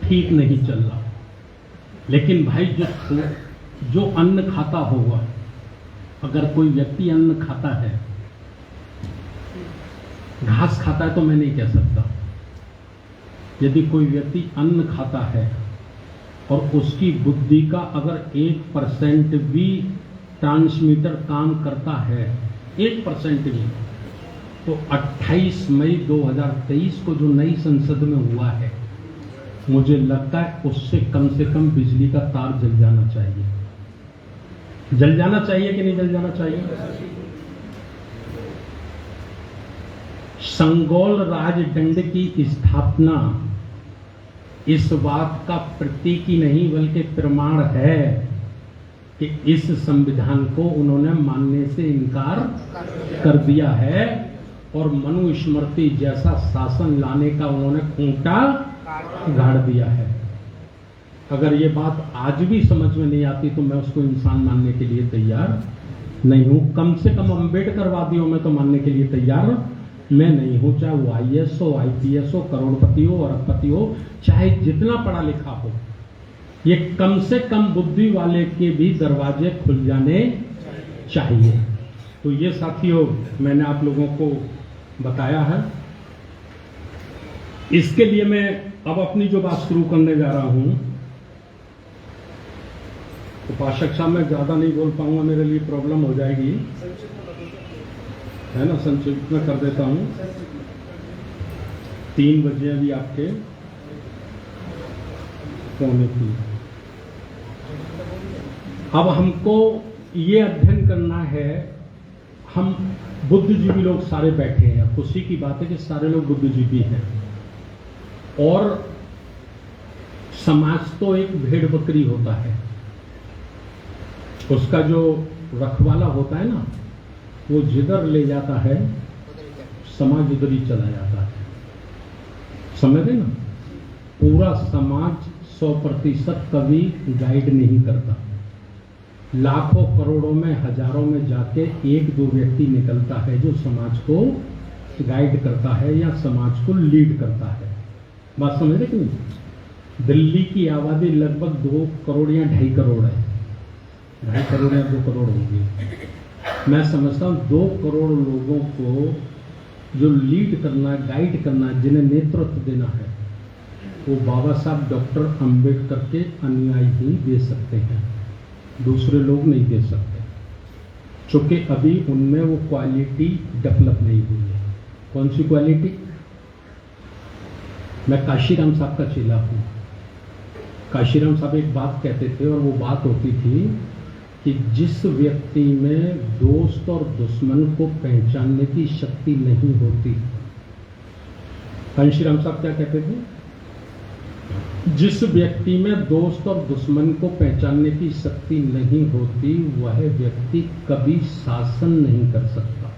ठीक नहीं चल रहा। लेकिन भाई जो अन्न खाता होगा, अगर कोई व्यक्ति अन्न खाता है, घास खाता है तो मैं नहीं कह सकता। यदि कोई व्यक्ति अन्न खाता है और उसकी बुद्धि का अगर 1% भी ट्रांसमीटर काम करता है, 1% भी, तो 28 मई 2023 को जो नई संसद में हुआ है, मुझे लगता है उससे कम से कम बिजली का तार जल जाना चाहिए। जल जाना चाहिए कि नहीं जल जाना चाहिए? संगोल राजदंड की स्थापना इस बात का प्रतीक ही नहीं बल्कि प्रमाण है कि इस संविधान को उन्होंने मानने से इनकार कर दिया है और मनुस्मृति जैसा शासन लाने का उन्होंने खूंटा गाड़ दिया है। अगर ये बात आज भी समझ में नहीं आती तो मैं उसको इंसान मानने के लिए तैयार नहीं हूं। कम से कम अम्बेडकरवादियों में तो मानने के लिए तैयार मैं नहीं हूं, चाहे वो IAS हो, IPS हो, करोड़पति हो, अरबपति हो, चाहे जितना पढ़ा लिखा हो। ये कम से कम बुद्धि वाले के भी दरवाजे खुल जाने चाहिए। तो ये साथियों मैंने आप लोगों को बताया है। इसके लिए मैं अब अपनी जो बात शुरू करने जा रहा हूं, उपासक साहब मैं ज्यादा नहीं बोल पाऊंगा, मेरे लिए प्रॉब्लम हो जाएगी, है ना। संक्षिप्त में कर देता हूं। 3 बजे अभी आपके 2:45। अब हमको ये अध्ययन करना है। हम बुद्धिजीवी लोग सारे बैठे हैं, खुशी की बात है कि सारे लोग बुद्धिजीवी हैं। और समाज तो एक भेड़ बकरी होता है, उसका जो रखवाला होता है ना, वो जिधर ले जाता है समाज उधर ही चला जाता है। समझे ना? पूरा समाज 100% कभी गाइड नहीं करता। लाखों करोड़ों में हजारों में जाके 1-2 व्यक्ति निकलता है जो समाज को गाइड करता है या समाज को लीड करता है। बात समझ रहे कि नहीं? दिल्ली की आबादी लगभग 2 करोड़ या 2.5 करोड़ है। 2.5 करोड़ या 2 करोड़ होगी। मैं समझता हूँ 2 करोड़ लोगों को जो लीड करना, गाइड करना, जिन्हें नेतृत्व देना है, वो बाबा साहब डॉक्टर अंबेडकर के अनुयायी ही दे सकते हैं, दूसरे लोग नहीं दे सकते, क्योंकि अभी उनमें वो क्वालिटी डेवलप नहीं हुई है। कौन सी क्वालिटी? मैं काशीराम साहब का चेला हूँ। काशीराम साहब एक बात कहते थे और वो बात होती थी कि जिस व्यक्ति में दोस्त और दुश्मन को पहचानने की शक्ति नहीं होती, काशीराम साहब क्या कहते थे? जिस व्यक्ति में दोस्त और दुश्मन को पहचानने की शक्ति नहीं होती, वह व्यक्ति कभी शासन नहीं कर सकता,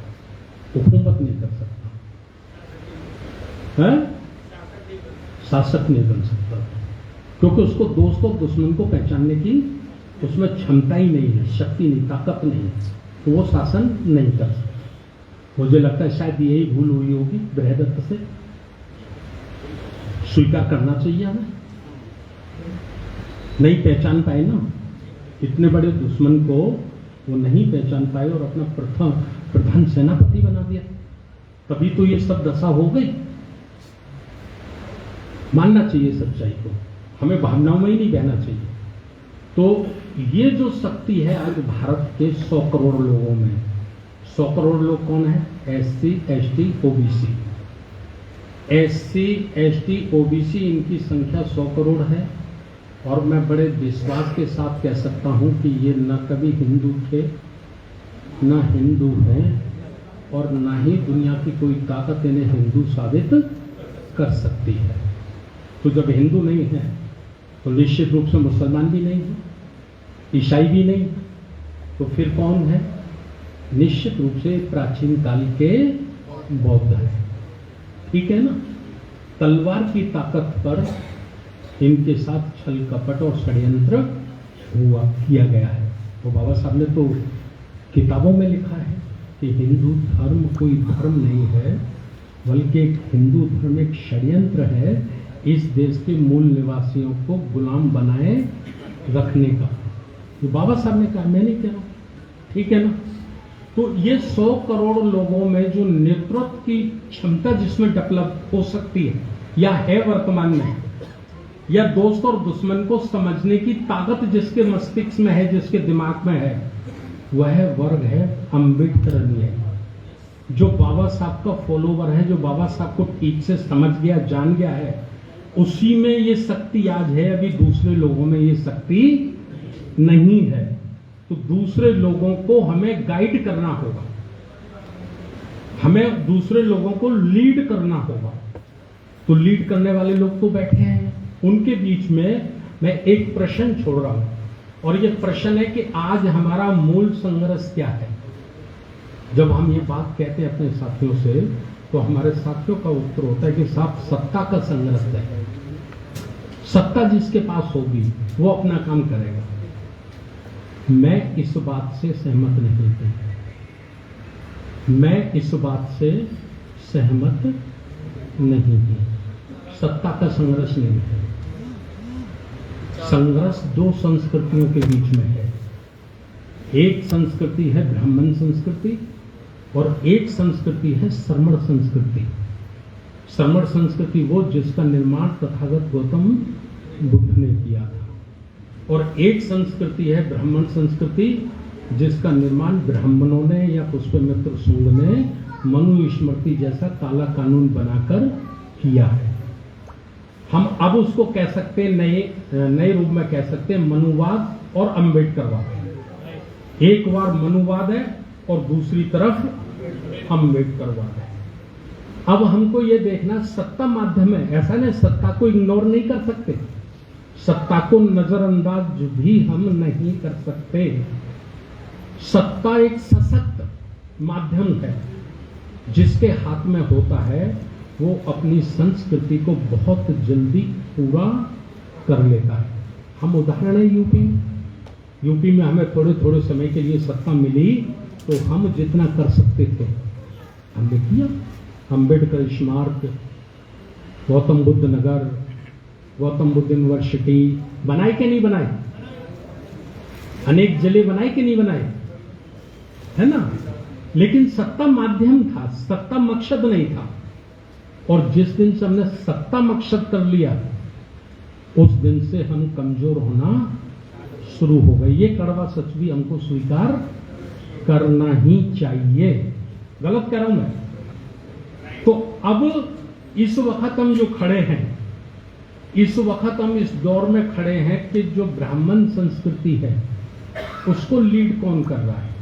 हुकूमत नहीं कर सकता, है? शासक नहीं बन सकता, क्योंकि उसको दोस्त और दुश्मन को पहचानने की उसमें क्षमता ही नहीं है, शक्ति नहीं, ताकत नहीं है, तो वो शासन नहीं कर सकता। मुझे लगता है शायद यही भूल हुई होगी बृहदत्त से। स्वीकार करना चाहिए हमें। नहीं पहचान पाए ना, इतने बड़े दुश्मन को वो नहीं पहचान पाए और अपना प्रधान सेनापति बना दिया, तभी तो ये सब दशा हो गई। मानना चाहिए सच्चाई को, हमें भावनाओं में ही नहीं बहना चाहिए। तो ये जो शक्ति है आज भारत के 100 करोड़ लोगों में, 100 करोड़ लोग कौन है? SC, ST, OBC। SC, ST, OBC इनकी संख्या 100 करोड़ है। और मैं बड़े विश्वास के साथ कह सकता हूं कि ये न कभी हिंदू थे, न हिंदू हैं, और न ही दुनिया की कोई ताकत इन्हें हिंदू साबित कर सकती है। तो जब हिंदू नहीं है तो निश्चित रूप से मुसलमान भी नहीं है, ईसाई भी नहीं, तो फिर कौन है? निश्चित रूप से प्राचीन काल के बौद्ध है। ठीक है ना? तलवार की ताकत पर इनके साथ छल कपट और षड्यंत्र किया गया है। तो बाबा साहब ने तो किताबों में लिखा है कि हिंदू धर्म कोई धर्म नहीं है, बल्कि एक हिंदू धर्म एक षड्यंत्र है इस देश के मूल निवासियों को गुलाम बनाए रखने का। तो बाबा साहब ने कहा, मैं नहीं कह रहा हूं, ठीक है ना? तो ये 100 करोड़ लोगों में जो नेतृत्व की क्षमता जिसमें डेवलप हो सकती है या है वर्तमान में, या दोस्त और दुश्मन को समझने की ताकत जिसके मस्तिष्क में है, जिसके दिमाग में है, वह वर्ग है अम्बेडकर अनुयायी। जो बाबा साहब का फॉलोवर है, जो बाबा साहब को ठीक से समझ गया, जान गया है, उसी में ये शक्ति आज है। अभी दूसरे लोगों में ये शक्ति नहीं है। तो दूसरे लोगों को हमें गाइड करना होगा, हमें दूसरे लोगों को लीड करना होगा। तो लीड करने वाले लोग तो बैठे हैं, उनके बीच में मैं एक प्रश्न छोड़ रहा हूं, और ये प्रश्न है कि आज हमारा मूल संघर्ष क्या है। जब हम ये बात कहते हैं अपने साथियों से, तो हमारे साथियों का उत्तर होता है कि साहब सत्ता का संघर्ष है। सत्ता जिसके पास होगी वो अपना काम करेगा। मैं इस बात से सहमत नहीं हूं, मैं इस बात से सहमत नहीं हूं। सत्ता का संघर्ष नहीं है। संघर्ष दो संस्कृतियों के बीच में है। एक संस्कृति है ब्राह्मण संस्कृति और एक संस्कृति है श्रमण संस्कृति। श्रमण संस्कृति वो जिसका निर्माण तथागत गौतम बुद्ध ने किया था, और एक संस्कृति है ब्राह्मण संस्कृति जिसका निर्माण ब्राह्मणों ने या पुष्पमित्र शुंग ने मनु स्मृति जैसा काला कानून बनाकर किया है। हम अब उसको कह सकते हैं, नए रूप में कह सकते हैं मनुवाद और अम्बेडकरवाद। एक बार मनुवाद है और दूसरी तरफ अम्बेडकरवाद है। अब हमको ये देखना सत्ता माध्यम है, ऐसा नहीं सत्ता को इग्नोर नहीं कर सकते, सत्ता को नजरअंदाज भी हम नहीं कर सकते। सत्ता एक सशक्त माध्यम है, जिसके हाथ में होता है वो अपनी संस्कृति को बहुत जल्दी पूरा कर लेता है। हम उदाहरण है यूपी में हमें थोड़े थोड़े समय के लिए सत्ता मिली, तो हम जितना कर सकते थे हमने किया। अम्बेडकर स्मारक, गौतम बुद्ध नगर, गौतम बुद्ध यूनिवर्सिटी बनाए कि नहीं बनाए, अनेक जिले बनाए कि नहीं बनाए, है ना। लेकिन सत्ता माध्यम था, सत्ता मकसद नहीं था। और जिस दिन से हमने सत्ता मकसद कर लिया, उस दिन से हम कमजोर होना शुरू हो गए। ये कड़वा सच भी हमको स्वीकार करना ही चाहिए। गलत कह रहा हूं मैं? तो अब इस वक्त हम जो खड़े हैं, इस वक्त हम इस दौर में खड़े हैं कि जो ब्राह्मण संस्कृति है उसको लीड कौन कर रहा है।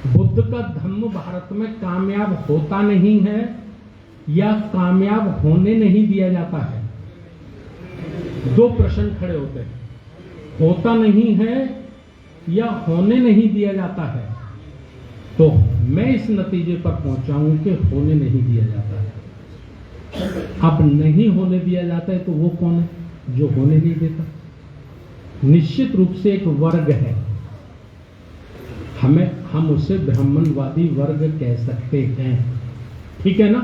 बुद्ध का धम्म भारत में कामयाब होता नहीं है या कामयाब होने नहीं दिया जाता है। दो प्रश्न खड़े होते हैं, होता नहीं है या होने नहीं दिया जाता है। तो मैं इस नतीजे पर पहुंचा हूं कि होने नहीं दिया जाता है। अब नहीं होने दिया जाता है तो वो कौन है जो होने नहीं देता? निश्चित रूप से एक वर्ग है, हम उसे ब्राह्मणवादी वर्ग कह सकते हैं, ठीक है ना।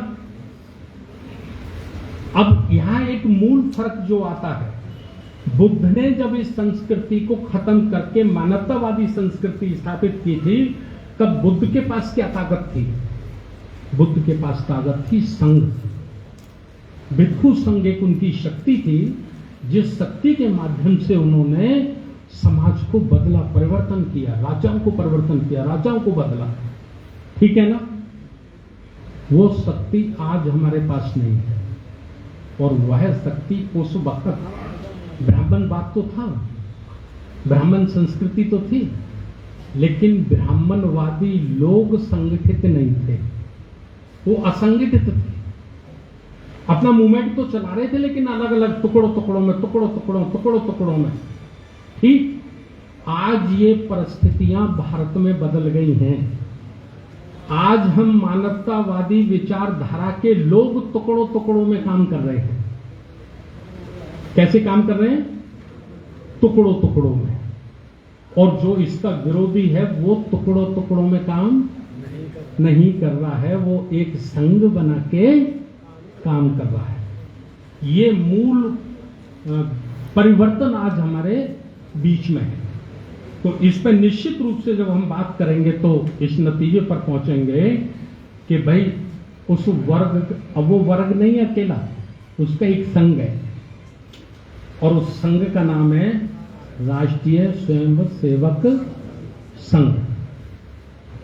अब यहां एक मूल फर्क जो आता है, बुद्ध ने जब इस संस्कृति को खत्म करके मानवतावादी संस्कृति स्थापित की थी, तब बुद्ध के पास क्या ताकत थी? बुद्ध के पास ताकत थी संघ। भिक्षु संघ एक उनकी शक्ति थी, जिस शक्ति के माध्यम से उन्होंने समाज को बदला, परिवर्तन किया, राजाओं को परिवर्तन किया, राजाओं को बदला, ठीक है ना। वो शक्ति आज हमारे पास नहीं है, और वह शक्ति उस वक्त ब्राह्मणवाद तो था, ब्राह्मण संस्कृति तो थी, लेकिन ब्राह्मणवादी लोग संगठित नहीं थे, वो असंगठित थे। अपना मूवमेंट तो चला रहे थे, लेकिन अलग अलग टुकड़ों में। ठीक, आज ये परिस्थितियां भारत में बदल गई हैं। आज हम मानवतावादी विचारधारा के लोग टुकड़ों में काम कर रहे हैं। कैसे काम कर रहे हैं? टुकड़ों में। और जो इसका विरोधी है वो टुकड़ों में काम नहीं कर रहा है, वो एक संघ बना के काम कर रहा है। ये मूल परिवर्तन आज हमारे बीच में है। तो इस पर निश्चित रूप से जब हम बात करेंगे तो इस नतीजे पर पहुंचेंगे कि भाई उस वर्ग, अब वो वर्ग नहीं अकेला, उसका एक संघ है, और उस संघ का नाम है राष्ट्रीय स्वयंसेवक संघ।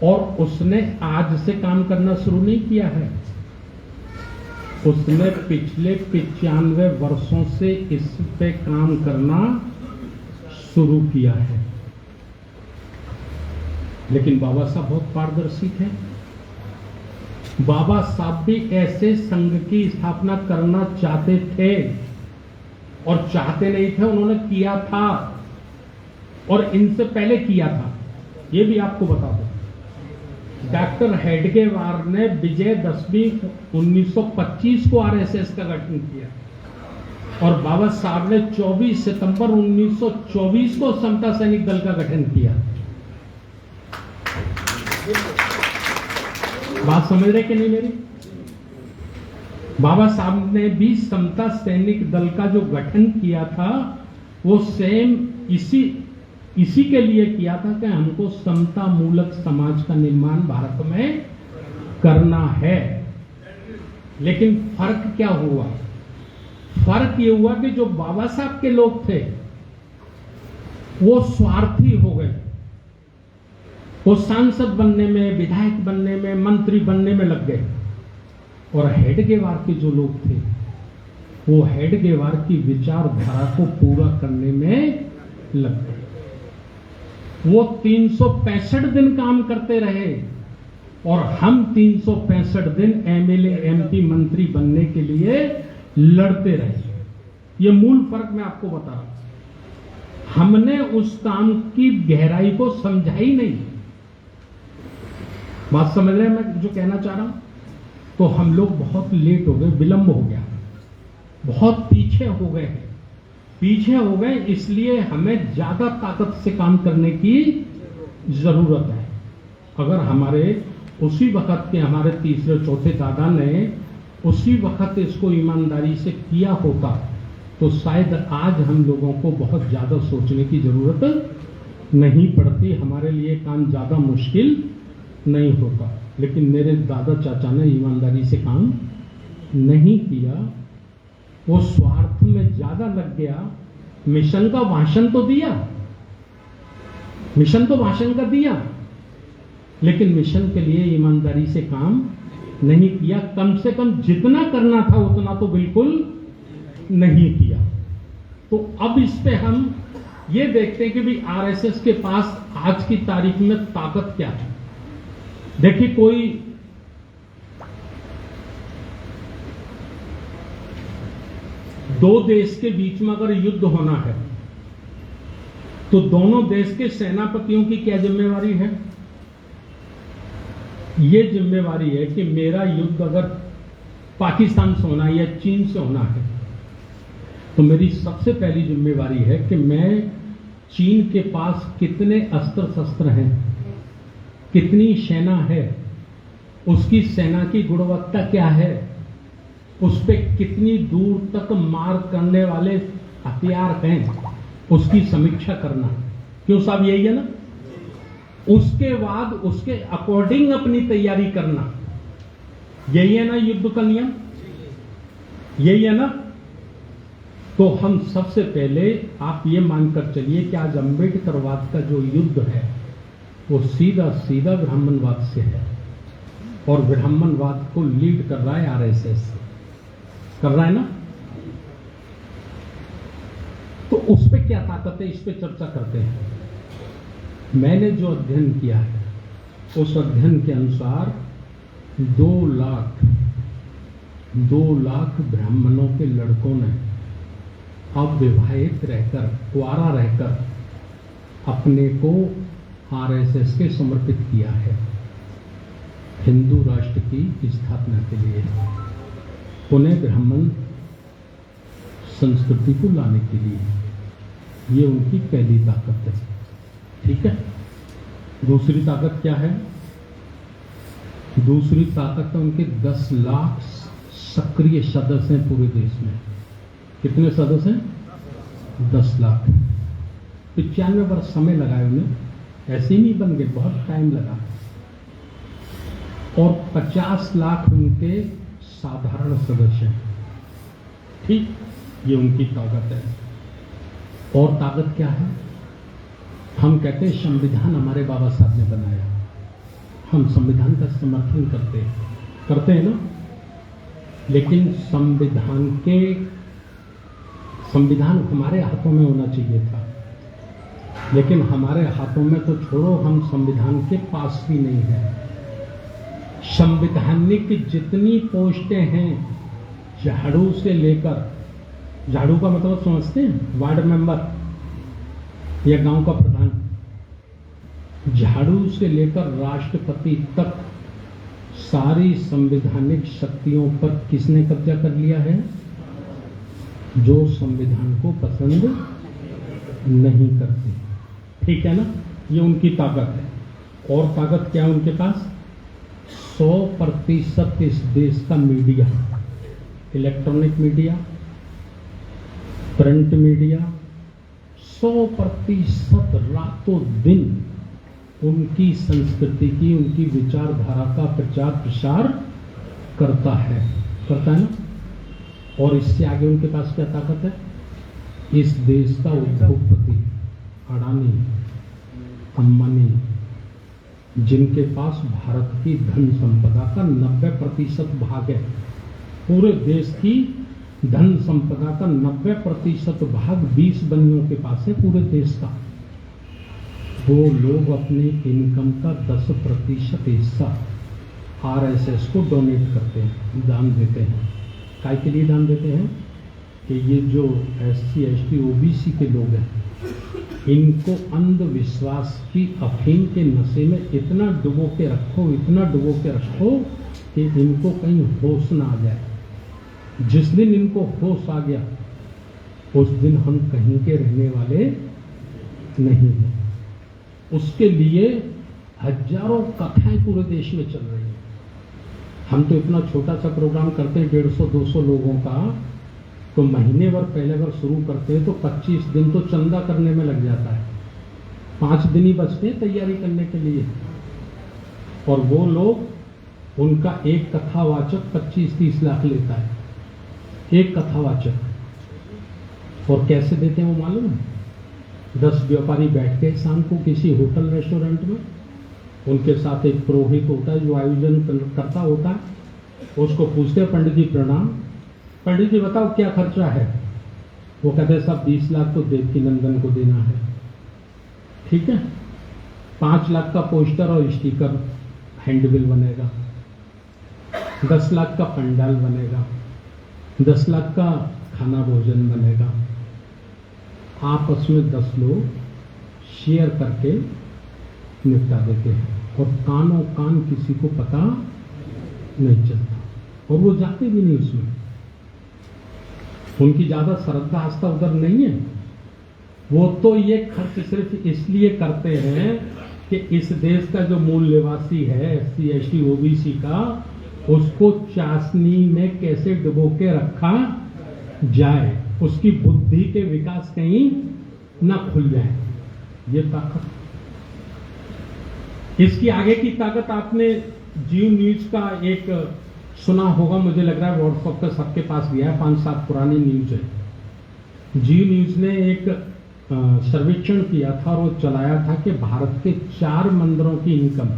और उसने आज से काम करना शुरू नहीं किया है, उसने पिछले 95 वर्षों से इस पे काम करना शुरू किया है। लेकिन बाबा साहब बहुत पारदर्शी थे। बाबा साहब भी ऐसे संघ की स्थापना करना चाहते थे, और चाहते नहीं थे, उन्होंने किया था, और इनसे पहले किया था। ये भी आपको बता दो, डॉक्टर हेडगेवार ने विजयदशमी 1925 को आरएसएस का गठन किया, और बाबा साहब ने 24 सितंबर 1924 को समता सैनिक दल का गठन किया। बात समझ रहे कि नहीं मेरी? बाबा साहब ने भी समता सैनिक दल का जो गठन किया था वो सेम इसी के लिए किया था कि हमको समता मूलक समाज का निर्माण भारत में करना है। लेकिन फर्क क्या हुआ? फर्क ये हुआ कि जो बाबा साहब के लोग थे वो स्वार्थी हो गए, वो सांसद बनने में, विधायक बनने में, मंत्री बनने में लग गए, और हेडगेवार के जो लोग थे वो हेडगेवार की विचारधारा को पूरा करने में लग गए। वो 365 दिन काम करते रहे, और हम 365 दिन एमएलए, एमपी, मंत्री बनने के लिए लड़ते रहे। ये मूल फर्क मैं आपको बता रहा हूं। हमने उस काम की गहराई को समझा ही नहीं। बात समझ रहे हैं मैं जो कहना चाह रहा हूं? तो हम लोग बहुत लेट हो गए, विलंब हो गया, बहुत पीछे हो गए हैं। पीछे हो गए इसलिए हमें ज्यादा ताकत से काम करने की जरूरत है। अगर हमारे उसी वक्त के हमारे तीसरे चौथे दादा ने उसी वक्त इसको ईमानदारी से किया होता तो शायद आज हम लोगों को बहुत ज्यादा सोचने की जरूरत नहीं पड़ती, हमारे लिए काम ज्यादा मुश्किल नहीं होता। लेकिन मेरे दादा चाचा ने ईमानदारी से काम नहीं किया, वो स्वार्थ में ज्यादा लग गया। मिशन का भाषण तो दिया, मिशन तो भाषण का दिया, लेकिन मिशन के लिए ईमानदारी से काम नहीं किया। कम से कम जितना करना था उतना तो बिल्कुल नहीं किया। तो अब इस पे हम ये देखते हैं कि भी आरएसएस के पास आज की तारीख में ताकत क्या है। देखिए, कोई दो देश के बीच में अगर युद्ध होना है तो दोनों देश के सेनापतियों की क्या जिम्मेवारी है? ये जिम्मेवारी है कि मेरा युद्ध अगर पाकिस्तान से होना है या चीन से होना है तो मेरी सबसे पहली जिम्मेवारी है कि मैं चीन के पास कितने अस्त्र शस्त्र हैं, कितनी सेना है, उसकी सेना की गुणवत्ता क्या है, उस पे कितनी दूर तक मार करने वाले हथियार हैं, उसकी समीक्षा करना। क्यों साहब, यही है ना? उसके बाद उसके अकॉर्डिंग अपनी तैयारी करना, यही है ना युद्ध का नियम? यही है ना? तो हम सबसे पहले आप ये मानकर चलिए कि आज अम्बेडकरवाद का जो युद्ध है वो सीधा सीधा ब्राह्मणवाद से है, और ब्राह्मणवाद को लीड कर रहा है आरएसएस, कर रहा है ना? तो उस पे क्या ताकत है, इस पे चर्चा करते हैं। मैंने जो अध्ययन किया है उस अध्ययन के अनुसार 2 लाख ब्राह्मणों के लड़कों ने अविवाहित रहकर, कुआरा रहकर अपने को आरएसएस के समर्पित किया है, हिंदू राष्ट्र की स्थापना के लिए, उन्हें ब्राह्मण संस्कृति को लाने के लिए। ये उनकी पहली ताकत है, ठीक है? दूसरी ताकत क्या है? दूसरी ताकत है उनके 10 लाख सक्रिय सदस्य हैं पूरे देश में। कितने सदस्य हैं? 10 लाख। 95 वर्ष समय लगाए उन्हें, ऐसे ही नहीं बन गए, बहुत टाइम लगा। और 50 लाख उनके साधारण सदस्य हैं, ठीक? ये उनकी ताकत है। और ताकत क्या है? हम कहते हैं संविधान हमारे बाबा साहब ने बनाया, हम संविधान का समर्थन करते हैं ना, लेकिन संविधान हमारे हाथों में होना चाहिए था, लेकिन हमारे हाथों में तो छोड़ो, हम संविधान के पास भी नहीं है। संवैधानिक जितनी पोस्टें हैं, झाड़ू से लेकर, झाड़ू का मतलब समझते हैं, वार्ड मेंबर या गांव का प्रधान, झाड़ू से लेकर राष्ट्रपति तक सारी संवैधानिक शक्तियों पर किसने कब्जा कर लिया है? जो संविधान को पसंद नहीं करते। ठीक है ना, ये उनकी ताकत है। और ताकत क्या है उनके पास? 100% इस देश का media, electronic media, print media, 100% रातों दिन उनकी संस्कृति की, उनकी विचारधारा का प्रचार प्रसार करता है ना। और इससे आगे उनके पास क्या ताकत है? इस देश का उद्योगपति अडानी, अंबानी, जिनके पास भारत की धन संपदा का 90% भाग है, पूरे देश की धन संपदा का 90% भाग 20 बनियों के पास है पूरे देश का। वो लोग अपने इनकम का 10% हिस्सा आरएसएस को डोनेट करते हैं, दान देते हैं। काय के लिए दान देते हैं? कि ये जो SC ST OBC के लोग हैं, इनको अंधविश्वास की अफीम के नशे में इतना डुबो के रखो कि इनको कहीं होश ना आ जाए। जिस दिन इनको होश आ गया, उस दिन हम कहीं के रहने वाले नहीं हैं। उसके लिए हजारों कथाएं पूरे देश में चल रही हैं। हम तो इतना छोटा सा प्रोग्राम करते हैं 150-200 लोगों का, तो महीने भर पहले अगर शुरू करते हैं तो 25 दिन तो चंदा करने में लग जाता है, 5 दिन ही बचते हैं तैयारी करने के लिए। और वो लोग, उनका एक कथावाचक 25-30 लाख लेता है, एक कथावाचक। और कैसे देते हैं वो मालूम है? 10 व्यापारी बैठ के शाम को किसी होटल रेस्टोरेंट में, उनके साथ एक पुरोहित होता है जो आयोजन करता होता है, उसको पूछते हैं, पंडित जी प्रणाम, पंडित जी बताओ क्या खर्चा है? वो कहते हैं साहब 20 लाख तो देवकी नंदन को देना है। ठीक है, 5 लाख का पोस्टर और स्टिकर हैंडबिल बनेगा, 10 लाख का पंडाल बनेगा, 10 लाख का खाना भोजन बनेगा। आपस में 10 लोग शेयर करके निपटा देते हैं और कानों कान किसी को पता नहीं चलता, और वो जाते भी नहीं उसमें। उनकी ज्यादा श्रद्धा आस्था उधर नहीं है। वो तो ये खर्च सिर्फ इसलिए करते हैं कि इस देश का जो मूल निवासी है SC ST OBC का, उसको चाशनी में कैसे डुबो के रखा जाए, उसकी बुद्धि के विकास कहीं ना खुल जाए। ये ताकत, इसकी आगे की ताकत आपने जियो न्यूज का एक सुना होगा, मुझे लग रहा है व्हाट्सएप पे सबके पास गया है, 5-7 पुरानी न्यूज है। जियो न्यूज ने एक सर्वेक्षण किया था और वो चलाया था कि भारत के 4 मंदिरों की इनकम,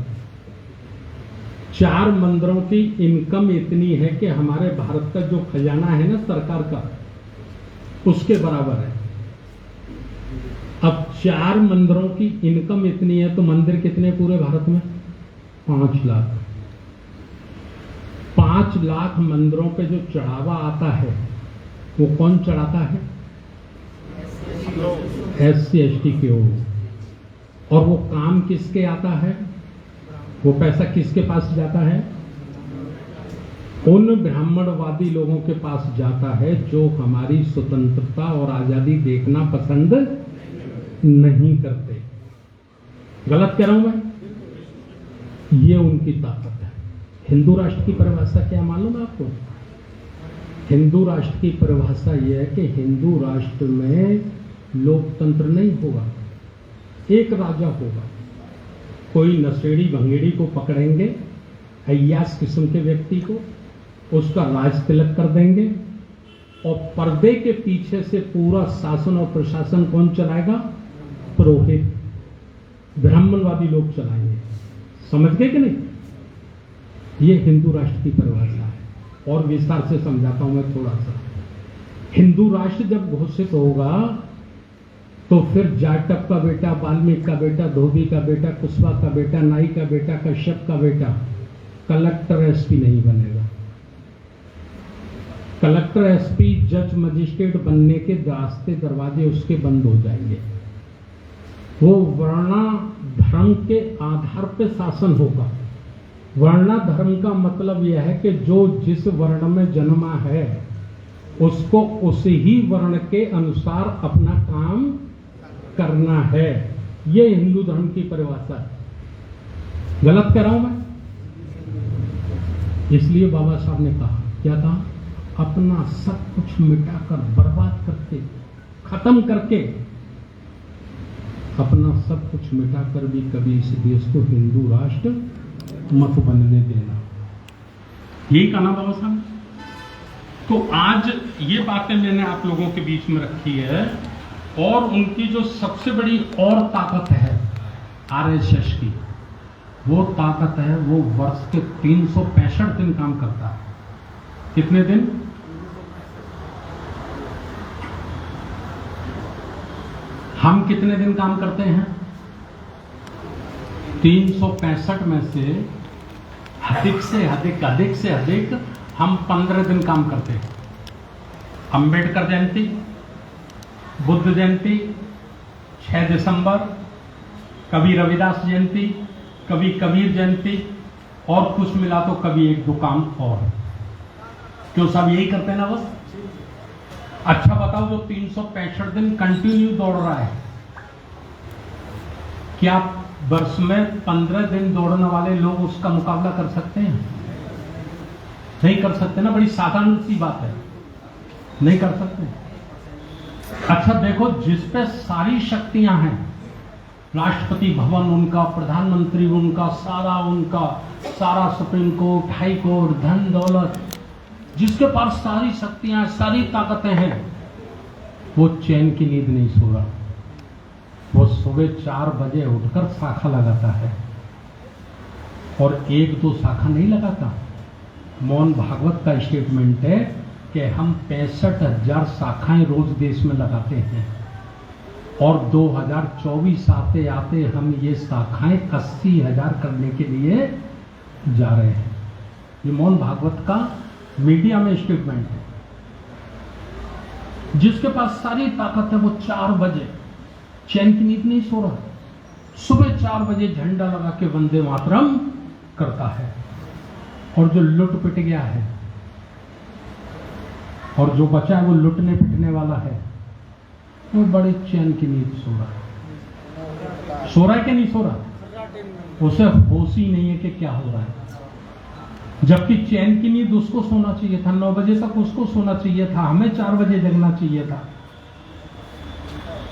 4 मंदिरों की इनकम इतनी है कि हमारे भारत का जो खजाना है ना सरकार का, उसके बराबर है। अब 4 मंदिरों की इनकम इतनी है तो मंदिर कितने पूरे भारत में? 5 लाख। 5 लाख मंदिरों पे जो चढ़ावा आता है वो कौन चढ़ाता है? SC ST के हो। और वो काम किसके आता है? वो पैसा किसके पास जाता है? उन ब्राह्मणवादी लोगों के पास जाता है जो हमारी स्वतंत्रता और आजादी देखना पसंद नहीं करते। गलत कह रहा हूं मैं? ये उनकी ताकत है। हिंदू राष्ट्र की परिभाषा क्या मालूम है आपको? हिंदू राष्ट्र की परिभाषा यह है कि हिंदू राष्ट्र में लोकतंत्र नहीं होगा, एक राजा होगा। कोई नशेड़ी भंगेड़ी को पकड़ेंगे, अय्यास किस्म के व्यक्ति को, उसका राज तिलक कर देंगे, और पर्दे के पीछे से पूरा शासन और प्रशासन कौन चलाएगा? पुरोहित, ब्राह्मणवादी लोग चलाएंगे। समझ गए कि नहीं? ये हिंदू राष्ट्र की परिभाषा है, और विस्तार से समझाता हूं मैं थोड़ा सा। हिंदू राष्ट्र जब घोषित होगा तो फिर जाटव का बेटा, वाल्मीकि का बेटा, धोबी का बेटा, कुशवाहा का बेटा, नाई का बेटा, कश्यप का बेटा कलेक्टर एसपी नहीं बनेगा। कलेक्टर एसपी जज मजिस्ट्रेट बनने के रास्ते दरवाजे उसके बंद हो जाएंगे। वो वर्णा धर्म के आधार पर शासन होगा। वर्णा धर्म का मतलब यह है कि जो जिस वर्ण में जन्मा है उसको उसी ही वर्ण के अनुसार अपना काम करना है। ये हिंदू धर्म की परिभाषा है। गलत कह रहा हूं मैं? इसलिए बाबा साहब ने कहा, क्या कहा? अपना सब कुछ मिटाकर, बर्बाद करके, खत्म करके, अपना सब कुछ मिटाकर भी कभी इस देश को हिंदू राष्ट्र मत बनने देना। यही कहा ना बाबा साहब? तो आज ये बातें मैंने आप लोगों के बीच में रखी है, और उनकी जो सबसे बड़ी और ताकत है आरएसएस की, वो ताकत है, वो वर्ष के 365 दिन काम करता है। कितने दिन? हम कितने दिन काम करते हैं? 365 में से अधिक से अधिक हम 15 दिन काम करते हैं। अंबेडकर जयंती, बुद्ध जयंती, 6 दिसंबर, कभी रविदास जयंती, कभी कबीर जयंती, और कुछ मिला तो कभी 1-2 काम और। क्यों सब यही करते हैं ना बस? अच्छा बताओ, जो 365 दिन कंटिन्यू दौड़ रहा है, क्या वर्ष में 15 दिन दौड़ने वाले लोग उसका मुकाबला कर सकते हैं? नहीं कर सकते ना। बड़ी साधारण सी बात है, नहीं कर सकते। अच्छा देखो, जिस पे सारी शक्तियां हैं, राष्ट्रपति भवन उनका, प्रधानमंत्री उनका, सारा सुप्रीम कोर्ट, हाई कोर्ट, धन दौलत, जिसके पास सारी शक्तियां, सारी ताकतें हैं, वो चैन की नींद नहीं सो रहा। वो सुबह 4 बजे उठकर शाखा लगाता है, और 1-2 शाखा नहीं लगाता। मोहन भागवत का स्टेटमेंट है कि हम 65,000 शाखाएं रोज देश में लगाते हैं, और 2024 आते आते हम ये शाखाएं 80,000 करने के लिए जा रहे हैं। ये मोहन भागवत का मीडिया में स्टेटमेंट है। जिसके पास सारी ताकत है, वो 4 बजे चैन की नींद नहीं सो रहा। सुबह 4 बजे झंडा लगा के वंदे मातरम करता है, और जो लुट पिट गया है और जो बचा है वो लुटने पिटने वाला है, वो बड़ी चैन की नींद सो रहा है। सो रहा है कि नहीं सो रहा? उसे होश ही नहीं है कि क्या हो रहा है। जबकि चैन की नींद उसको सोना चाहिए था, 9 बजे तक उसको सोना चाहिए था, हमें 4 बजे जगना चाहिए था।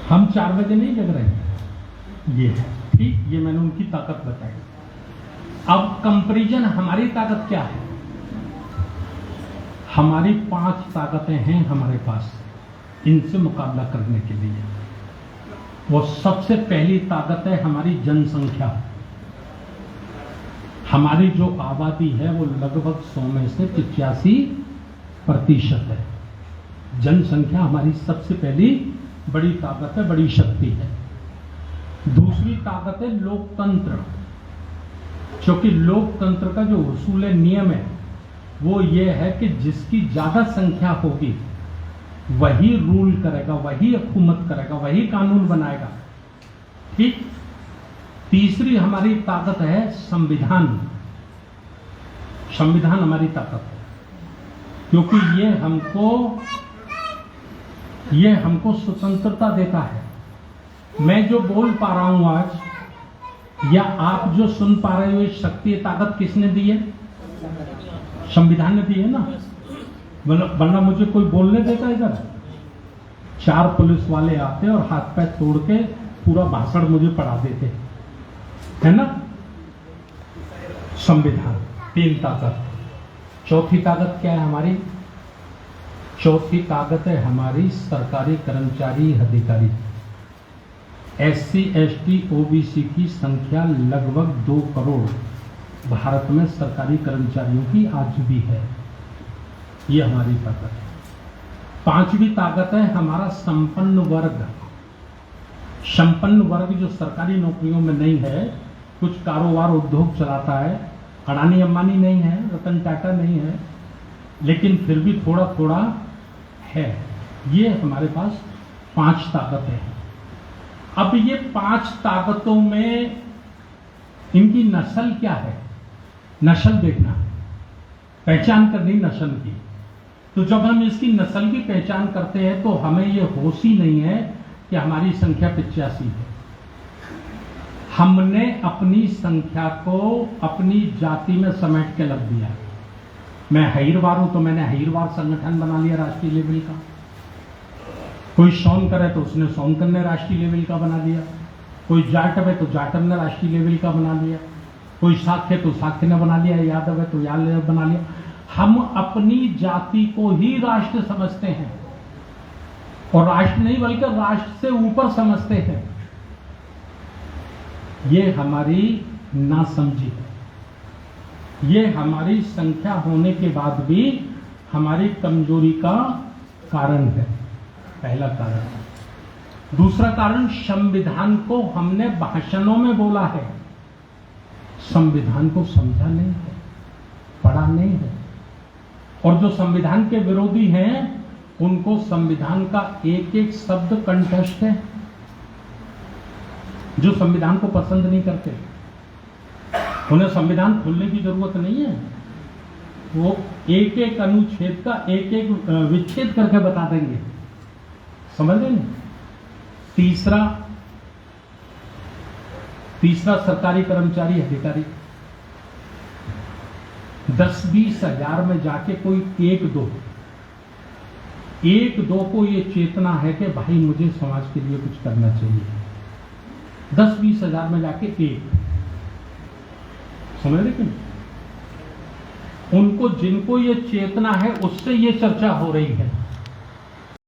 हम 4 बजे नहीं जग रहे हैं। ये है ठीक, ये मैंने उनकी ताकत बताई। अब कंपैरिजन, हमारी ताकत क्या है? हमारी 5 ताकतें हैं हमारे पास इनसे मुकाबला करने के लिए। वो सबसे पहली ताकत है हमारी जनसंख्या। हमारी जो आबादी है वो लगभग 100 में से 85% है। जनसंख्या हमारी सबसे पहली बड़ी ताकत है, बड़ी शक्ति है। दूसरी ताकत है लोकतंत्र, क्योंकि लोकतंत्र का जो उसूल नियम है वो ये है कि जिसकी ज्यादा संख्या होगी वही रूल करेगा, वही हुकूमत करेगा, वही कानून बनाएगा। ठीक। तीसरी हमारी ताकत है संविधान। संविधान हमारी ताकत है, क्योंकि ये हमको स्वतंत्रता देता है। मैं जो बोल पा रहा हूं आज, या आप जो सुन पा रहे हो, ये शक्ति, ताकत किसने दी है? संविधान ने दी है ना। वरना मुझे कोई बोलने देता इधर? 4 पुलिस वाले आते और हाथ पैर तोड़ के पूरा भाषण मुझे पढ़ा देते, है ना। संविधान, 3 ताकत। चौथी ताकत क्या है हमारी? चौथी ताकत है हमारी सरकारी कर्मचारी, अधिकारी। SC, ST, OBC की संख्या लगभग 2 करोड़ भारत में सरकारी कर्मचारियों की आज भी है। ये हमारी ताकत है। 5वीं ताकत है हमारा संपन्न वर्ग। संपन्न वर्ग जो सरकारी नौकरियों में नहीं है, कुछ कारोबार उद्योग चलाता है, अडानी अंबानी नहीं है, रतन टाटा नहीं है, लेकिन फिर भी थोड़ा थोड़ा है। ये हमारे पास 5 ताकतें हैं। अब ये 5 ताकतों में इनकी नस्ल क्या है, नस्ल देखना, पहचान करनी नस्ल की। तो जब हम इसकी नस्ल की पहचान करते हैं तो हमें ये होश ही नहीं है कि हमारी संख्या 85 है। हमने अपनी संख्या को अपनी जाति में समेट के रख दिया। मैं हईरवार हूं तो मैंने हईरवार संगठन बना लिया राष्ट्रीय लेवल का। कोई सोनकर है तो उसने सोनकर ने राष्ट्रीय लेवल का बना दिया। कोई जाटव है तो जाटव ने राष्ट्रीय लेवल का बना लिया। कोई साख्य तो साख्य ने बना लिया। यादव है तो यादव ने बना लिया। हम अपनी जाति को ही राष्ट्र समझते हैं, और राष्ट्र नहीं बल्कि राष्ट्र से ऊपर समझते हैं। ये हमारी नासमझी है। ये हमारी संख्या होने के बाद भी हमारी कमजोरी का कारण है, पहला कारण। दूसरा कारण, संविधान को हमने भाषणों में बोला है, संविधान को समझा नहीं है, पढ़ा नहीं है। और जो संविधान के विरोधी हैं उनको संविधान का एक एक शब्द कंठस्थ है। जो संविधान को पसंद नहीं करते उन्हें संविधान खोलने की जरूरत नहीं है। वो एक एक अनुच्छेद का एक एक विच्छेद करके बता देंगे, समझ रहे हैं। तीसरा सरकारी कर्मचारी अधिकारी 10-20 हजार में जाके कोई एक दो को ये चेतना है कि भाई मुझे समाज के लिए कुछ करना चाहिए। 10-20 हजार में जाके एक, समझ रहे कि उनको जिनको ये चेतना है उससे ये चर्चा हो रही है।